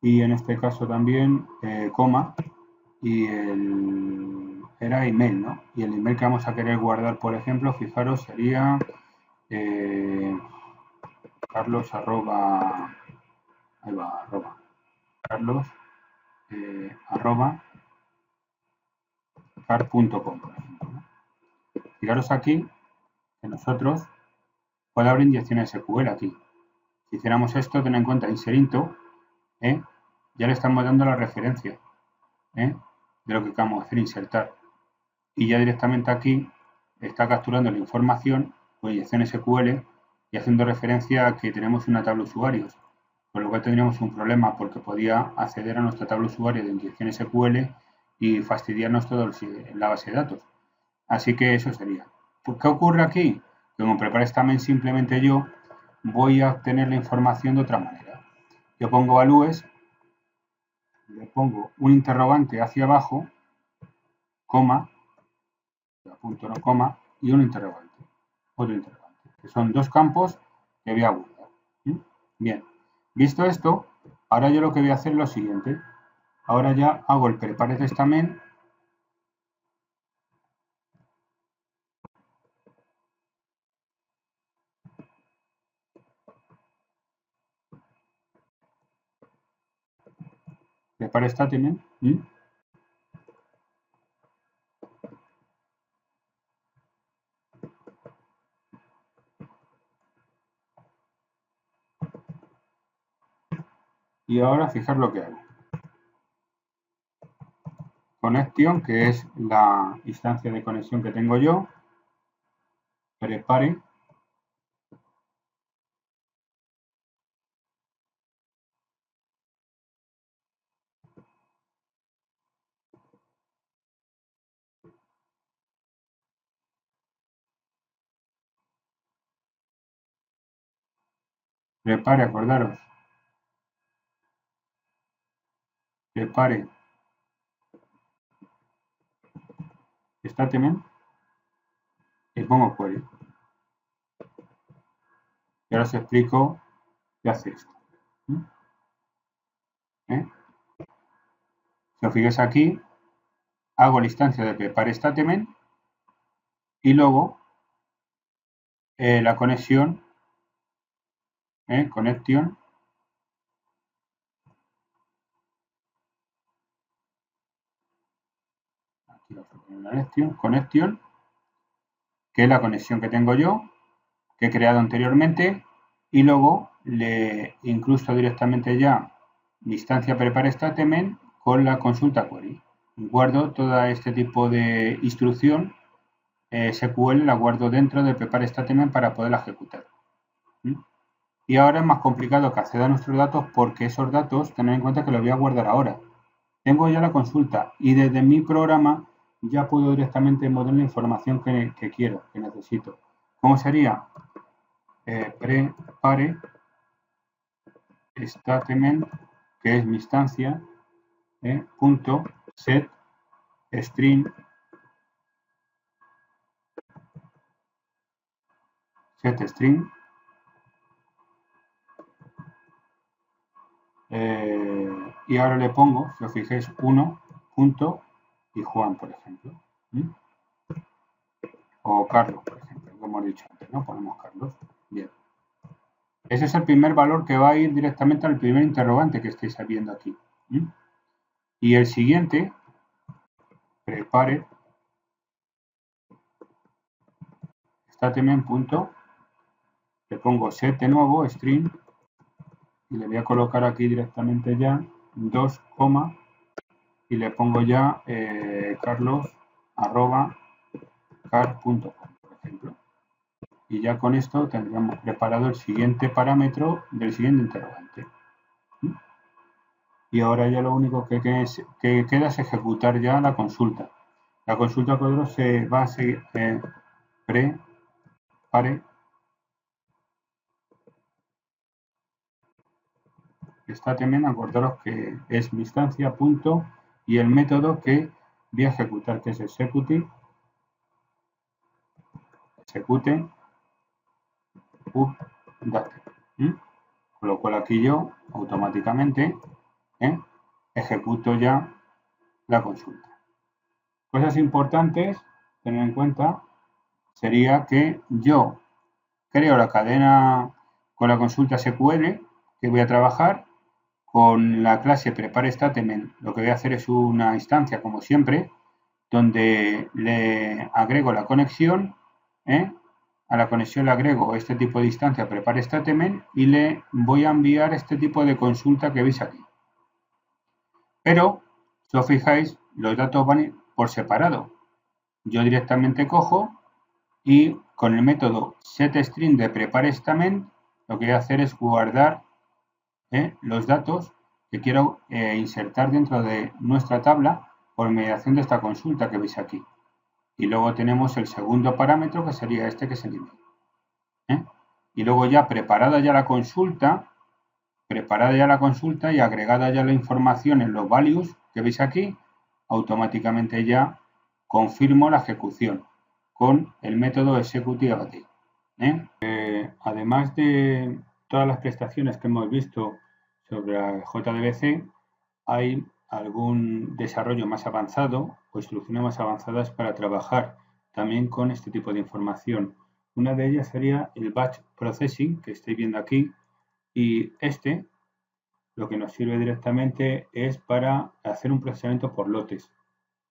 y en este caso también, coma, y era email, ¿no? Y el email que vamos a querer guardar, por ejemplo, fijaros, sería Carlos arroba, ahí va, arroba, Carlos arroba car.com, por ejemplo, ¿no? Fijaros aquí que nosotros puede haber inyecciones SQL aquí. Si hiciéramos esto, ten en cuenta inserinto, ya le estamos dando la referencia de lo que vamos a hacer, insertar. Y ya directamente aquí está capturando la información con inyección SQL y haciendo referencia a que tenemos una tabla de usuarios, con lo cual tendríamos un problema porque podía acceder a nuestra tabla de usuarios de inyección SQL y fastidiarnos todo en la base de datos. Así que eso sería. ¿Qué ocurre aquí? Que como prepara statement simplemente yo voy a obtener la información de otra manera. Yo pongo values, le pongo un interrogante hacia abajo, coma, punto no coma, y un interrogante, otro interrogante, que son dos campos que voy a guardar. Bien, visto esto, ahora yo lo que voy a hacer es lo siguiente. Ahora ya hago el prepare testament. Prepare statement. Y ahora fijar lo que hago. Connection, que es la instancia de conexión que tengo yo. Prepare. Prepare, acordaros. Prepare. Statement. Y pongo query. Y ahora os explico qué hace esto. Si os fijáis aquí, hago la instancia de prepare statement y luego la conexión, connection, aquí la connection, que es la conexión que tengo yo, que he creado anteriormente, y luego le incrusto directamente ya mi instancia prepare statement con la consulta query. Guardo todo este tipo de instrucción SQL, la guardo dentro de prepare statement para poderla ejecutar. Y ahora es más complicado que acceda a nuestros datos porque esos datos, tener en cuenta que los voy a guardar ahora. Tengo ya la consulta y desde mi programa ya puedo directamente mover la información que quiero, que necesito. ¿Cómo sería? Prepare statement, que es mi instancia, punto set string, Y ahora le pongo, si os fijáis, 1 punto y Juan, por ejemplo. O Carlos, por ejemplo, como hemos dicho antes, ¿no? Ponemos Carlos. Bien. Ese es el primer valor que va a ir directamente al primer interrogante que estáis viendo aquí. Y el siguiente, prepare statement punto, le pongo set de nuevo, string, y le voy a colocar aquí directamente ya 2, y le pongo ya carlos arroba car.com, por ejemplo. Y ya con esto tendríamos preparado el siguiente parámetro del siguiente interrogante. Y ahora ya lo único que queda es ejecutar ya la consulta. La consulta cuadro se va a seguir prepare statement, acordaros que es mi instancia punto y el método que voy a ejecutar, que es execute update. Con lo cual aquí yo automáticamente ejecuto ya la consulta. Cosas importantes tener en cuenta sería que yo creo la cadena con la consulta SQL que voy a trabajar con la clase prepareStatement. Lo que voy a hacer es una instancia, como siempre, donde le agrego la conexión. A la conexión le agrego este tipo de instancia prepareStatement y le voy a enviar este tipo de consulta que veis aquí. Pero, si os fijáis, los datos van por separado. Yo directamente cojo y con el método setString de prepareStatement lo que voy a hacer es guardar los datos que quiero insertar dentro de nuestra tabla por mediación de esta consulta que veis aquí. Y luego tenemos el segundo parámetro que sería este, que es el email. Y luego ya preparada ya la consulta y agregada ya la información en los values que veis aquí, automáticamente ya confirmo la ejecución con el método execute. Además de todas las prestaciones que hemos visto sobre la JDBC, hay algún desarrollo más avanzado o instrucciones más avanzadas para trabajar también con este tipo de información. Una de ellas sería el batch processing, que estáis viendo aquí, y lo que nos sirve directamente es para hacer un procesamiento por lotes.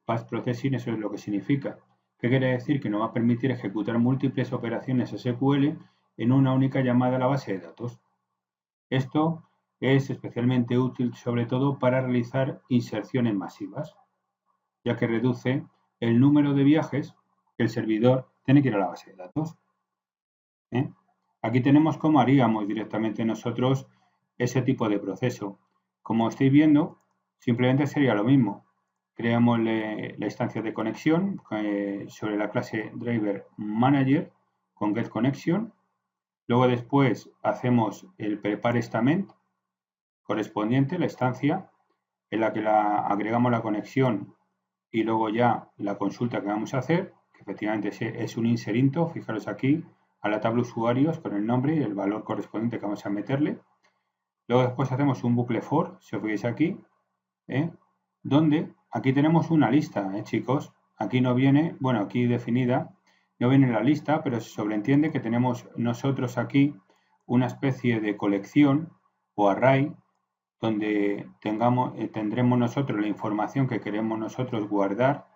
Batch processing, eso es lo que significa. ¿Qué quiere decir? Que nos va a permitir ejecutar múltiples operaciones SQL en una única llamada a la base de datos. Esto es especialmente útil sobre todo para realizar inserciones masivas, ya que reduce el número de viajes que el servidor tiene que ir a la base de datos. Aquí tenemos cómo haríamos directamente nosotros ese tipo de proceso. Como estáis viendo, simplemente sería lo mismo. Creamos la instancia de conexión sobre la clase driver manager con getConnection. Luego después hacemos el prepareStatement correspondiente, la instancia en la que agregamos la conexión y luego ya la consulta que vamos a hacer, que efectivamente es un inserinto, fijaros aquí, a la tabla usuarios con el nombre y el valor correspondiente que vamos a meterle. Luego después hacemos un bucle for, si os veis aquí, donde aquí tenemos una lista, chicos. Aquí no viene, bueno, aquí definida, no viene la lista, pero se sobreentiende que tenemos nosotros aquí una especie de colección o array donde tendremos nosotros la información que queremos nosotros guardar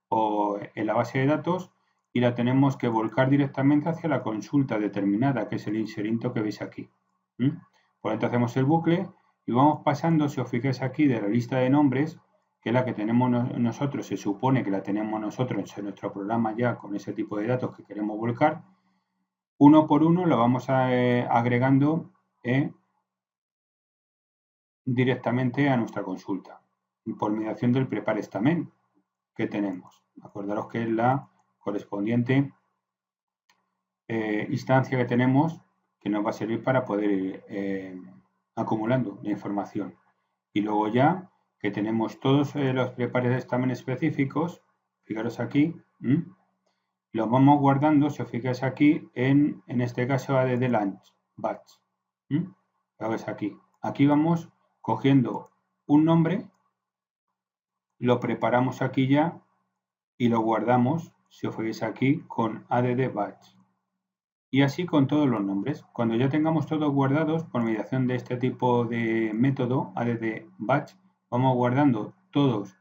en la base de datos y la tenemos que volcar directamente hacia la consulta determinada, que es el inserinto que veis aquí. Por lo tanto, hacemos el bucle y vamos pasando, si os fijáis aquí, de la lista de nombres, que es la que tenemos nosotros, se supone que la tenemos nosotros en nuestro programa ya con ese tipo de datos que queremos volcar, uno por uno lo vamos agregando directamente a nuestra consulta por mediación del prepareStatement que tenemos. Acordaros que es la correspondiente instancia que tenemos que nos va a servir para poder ir acumulando la información. Y luego ya que tenemos todos los prepareStatement específicos, fijaros aquí, los vamos guardando, si os fijáis aquí, en este caso ADD Launch Batch. Lo ves aquí. Aquí vamos cogiendo un nombre, lo preparamos aquí ya y lo guardamos, si os veis aquí, con add batch. Y así con todos los nombres. Cuando ya tengamos todos guardados, por mediación de este tipo de método, add batch, vamos guardando todos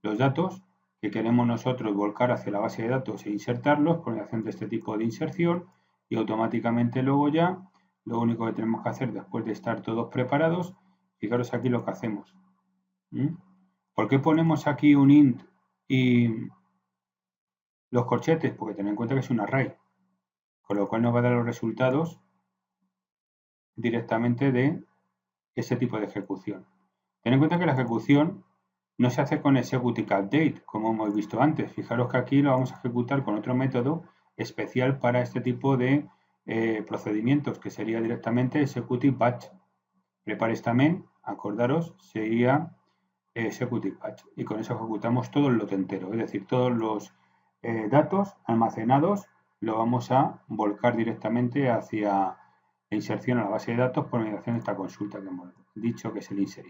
los datos que queremos nosotros volcar hacia la base de datos e insertarlos por mediación de este tipo de inserción, y automáticamente luego ya lo único que tenemos que hacer después de estar todos preparados, fijaros aquí lo que hacemos. ¿Por qué ponemos aquí un int y los corchetes? Porque tened en cuenta que es un array, con lo cual nos va a dar los resultados directamente de ese tipo de ejecución. Ten en cuenta que la ejecución no se hace con executive update, como hemos visto antes. Fijaros que aquí lo vamos a ejecutar con otro método especial para este tipo de procedimientos, que sería directamente executive batch. Prepare statement, acordaros, sería executive batch. Y con eso ejecutamos todo el lote entero, es decir, todos los datos almacenados lo vamos a volcar directamente hacia la inserción a la base de datos por mediación de esta consulta que hemos dicho, que es el insert.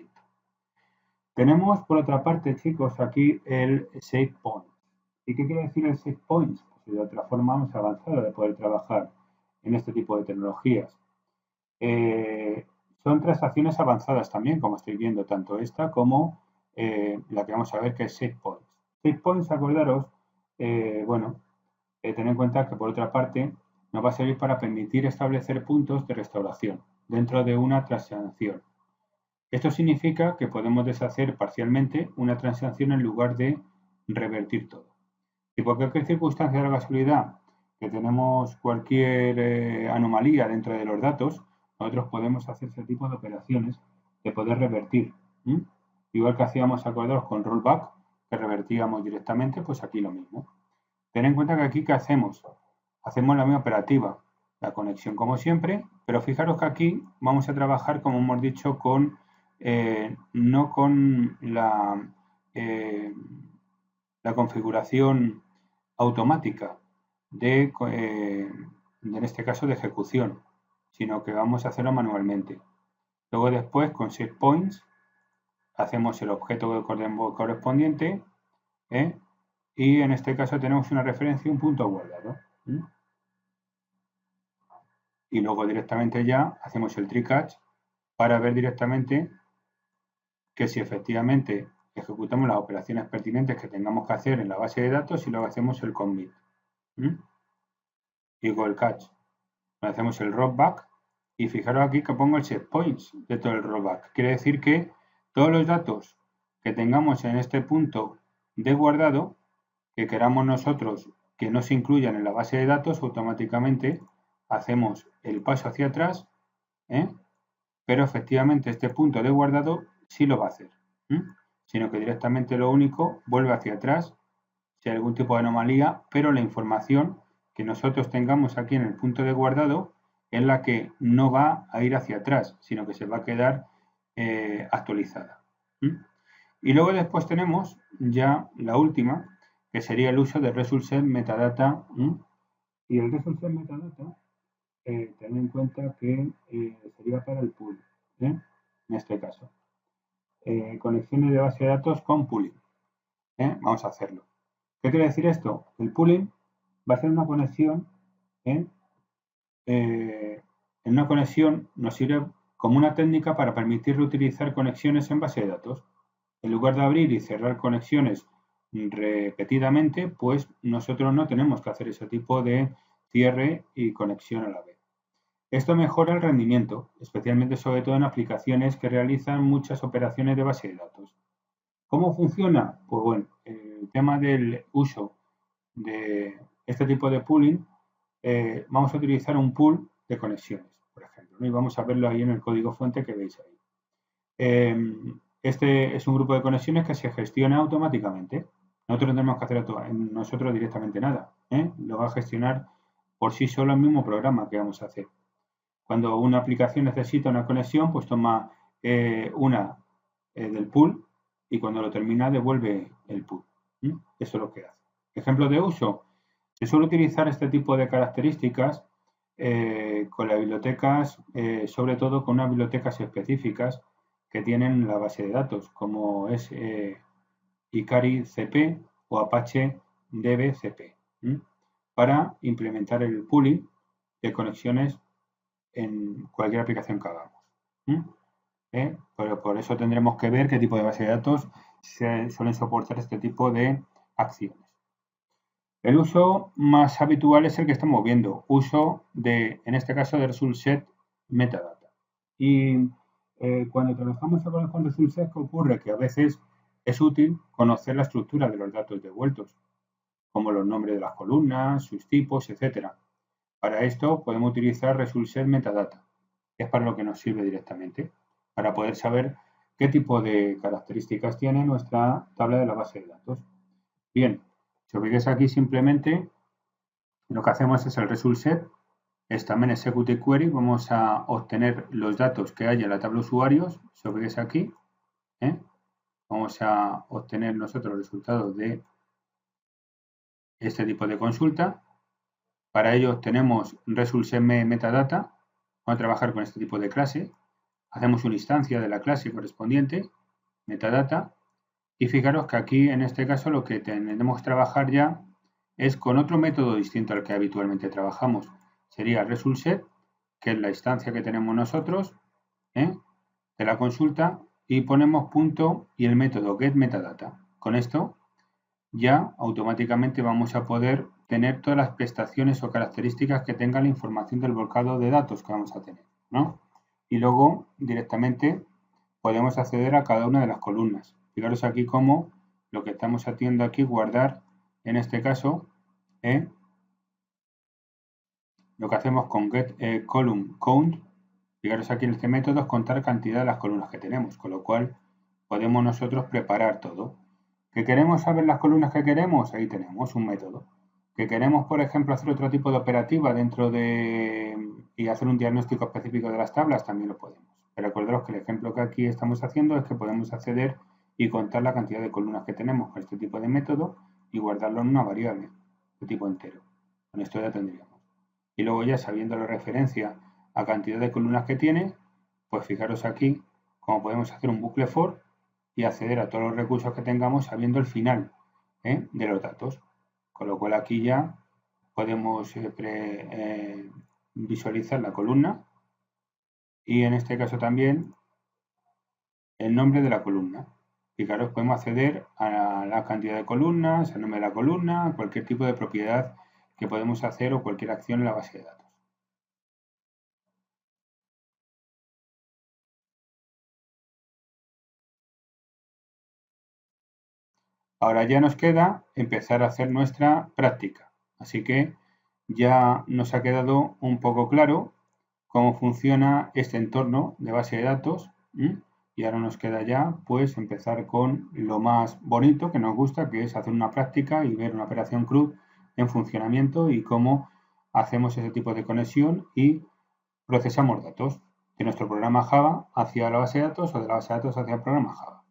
Tenemos, por otra parte, chicos, aquí el save point. ¿Y qué quiere decir el save point? Pues de otra forma más avanzada de poder trabajar en este tipo de tecnologías. Son transacciones avanzadas también, como estoy viendo, tanto esta como la que vamos a ver, que es save points. Save points, acordaros, tened en cuenta que por otra parte nos va a servir para permitir establecer puntos de restauración dentro de una transacción. Esto significa que podemos deshacer parcialmente una transacción en lugar de revertir todo. Si por cualquier circunstancia de la casualidad que tenemos cualquier anomalía dentro de los datos, nosotros podemos hacer ese tipo de operaciones de poder revertir. Igual que hacíamos, acordaros, con rollback, que revertíamos directamente, pues aquí lo mismo. Ten en cuenta que aquí, ¿qué hacemos? Hacemos la misma operativa, la conexión como siempre, pero fijaros que aquí vamos a trabajar, como hemos dicho, con no con la configuración automática en este caso de ejecución, sino que vamos a hacerlo manualmente. Luego después con set points hacemos el objeto correspondiente y en este caso tenemos una referencia y un punto guardado. Y luego directamente ya hacemos el try catch para ver directamente que si efectivamente ejecutamos las operaciones pertinentes que tengamos que hacer en la base de datos y luego hacemos el commit. Y con el catch. Hacemos el rollback y fijaros aquí que pongo el set points de todo el rollback. Quiere decir que todos los datos que tengamos en este punto de guardado, que queramos nosotros que no se incluyan en la base de datos, automáticamente hacemos el paso hacia atrás, pero efectivamente este punto de guardado sí lo va a hacer, sino que directamente lo único vuelve hacia atrás si hay algún tipo de anomalía, pero la información que nosotros tengamos aquí en el punto de guardado es la que no va a ir hacia atrás, sino que se va a quedar actualizada. Y luego después tenemos ya la última, que sería el uso de result set metadata. Y el result set metadata, tened en cuenta que sería para el pool, en este caso. Conexiones de base de datos con pooling. Vamos a hacerlo. ¿Qué quiere decir esto? El pooling va a ser una conexión, en una conexión nos sirve como una técnica para permitir reutilizar conexiones en base de datos. En lugar de abrir y cerrar conexiones repetidamente, pues nosotros no tenemos que hacer ese tipo de cierre y conexión a la vez. Esto mejora el rendimiento, especialmente sobre todo en aplicaciones que realizan muchas operaciones de base de datos. ¿Cómo funciona? Pues bueno, el tema del uso de este tipo de pooling, vamos a utilizar un pool de conexiones, por ejemplo, y vamos a verlo ahí en el código fuente que veis ahí. Este es un grupo de conexiones que se gestiona automáticamente. Nosotros no tenemos que hacer nosotros directamente nada. Lo va a gestionar por sí solo el mismo programa que vamos a hacer. Cuando una aplicación necesita una conexión, pues toma una del pool y cuando lo termina devuelve el pool. Eso es lo que hace. Ejemplo de uso. Se suele utilizar este tipo de características con las bibliotecas, sobre todo con unas bibliotecas específicas que tienen la base de datos, como es Ikari CP o Apache DB-CP, para implementar el pooling de conexiones en cualquier aplicación que hagamos. Pero por eso tendremos que ver qué tipo de base de datos suelen soportar este tipo de acciones. El uso más habitual es el que estamos viendo, uso de, en este caso, de result set metadata. Y cuando trabajamos con result set, ¿qué ocurre? Que a veces es útil conocer la estructura de los datos devueltos, como los nombres de las columnas, sus tipos, etc. Para esto podemos utilizar result set metadata, que es para lo que nos sirve directamente, para poder saber qué tipo de características tiene nuestra tabla de la base de datos. Bien, si os fijáis aquí simplemente lo que hacemos es el result set, es también execute query, vamos a obtener los datos que hay en la tabla de usuarios, si os fijáis aquí, vamos a obtener nosotros los resultados de este tipo de consulta. Para ello tenemos result set metadata, vamos a trabajar con este tipo de clase, hacemos una instancia de la clase correspondiente, metadata, y fijaros que aquí en este caso lo que tenemos que trabajar ya es con otro método distinto al que habitualmente trabajamos. Sería result set, que es la instancia que tenemos nosotros de la consulta, y ponemos punto y el método getMetadata. Con esto ya automáticamente vamos a poder tener todas las prestaciones o características que tenga la información del volcado de datos que vamos a tener, Y luego directamente podemos acceder a cada una de las columnas. Fijaros aquí cómo lo que estamos haciendo aquí, guardar, en este caso, lo que hacemos con getColumnCount, fijaros aquí en este método, es contar cantidad de las columnas que tenemos, con lo cual podemos nosotros preparar todo. ¿Que queremos saber las columnas que queremos? Ahí tenemos un método. ¿Que queremos, por ejemplo, hacer otro tipo de operativa dentro y hacer un diagnóstico específico de las tablas? También lo podemos. Pero acordaros que el ejemplo que aquí estamos haciendo es que podemos acceder y contar la cantidad de columnas que tenemos con este tipo de método y guardarlo en una variable de tipo entero. Con esto ya tendríamos. Y luego ya sabiendo la referencia a cantidad de columnas que tiene, pues fijaros aquí cómo podemos hacer un bucle for y acceder a todos los recursos que tengamos sabiendo el final de los datos. Con lo cual aquí ya podemos visualizar la columna y en este caso también el nombre de la columna. Fijaros, podemos acceder a la cantidad de columnas, el nombre de la columna, cualquier tipo de propiedad que podemos hacer o cualquier acción en la base de datos. Ahora ya nos queda empezar a hacer nuestra práctica. Así que ya nos ha quedado un poco claro cómo funciona este entorno de base de datos. Y ahora nos queda ya pues empezar con lo más bonito que nos gusta, que es hacer una práctica y ver una operación CRUD en funcionamiento y cómo hacemos ese tipo de conexión y procesamos datos de nuestro programa Java hacia la base de datos o de la base de datos hacia el programa Java.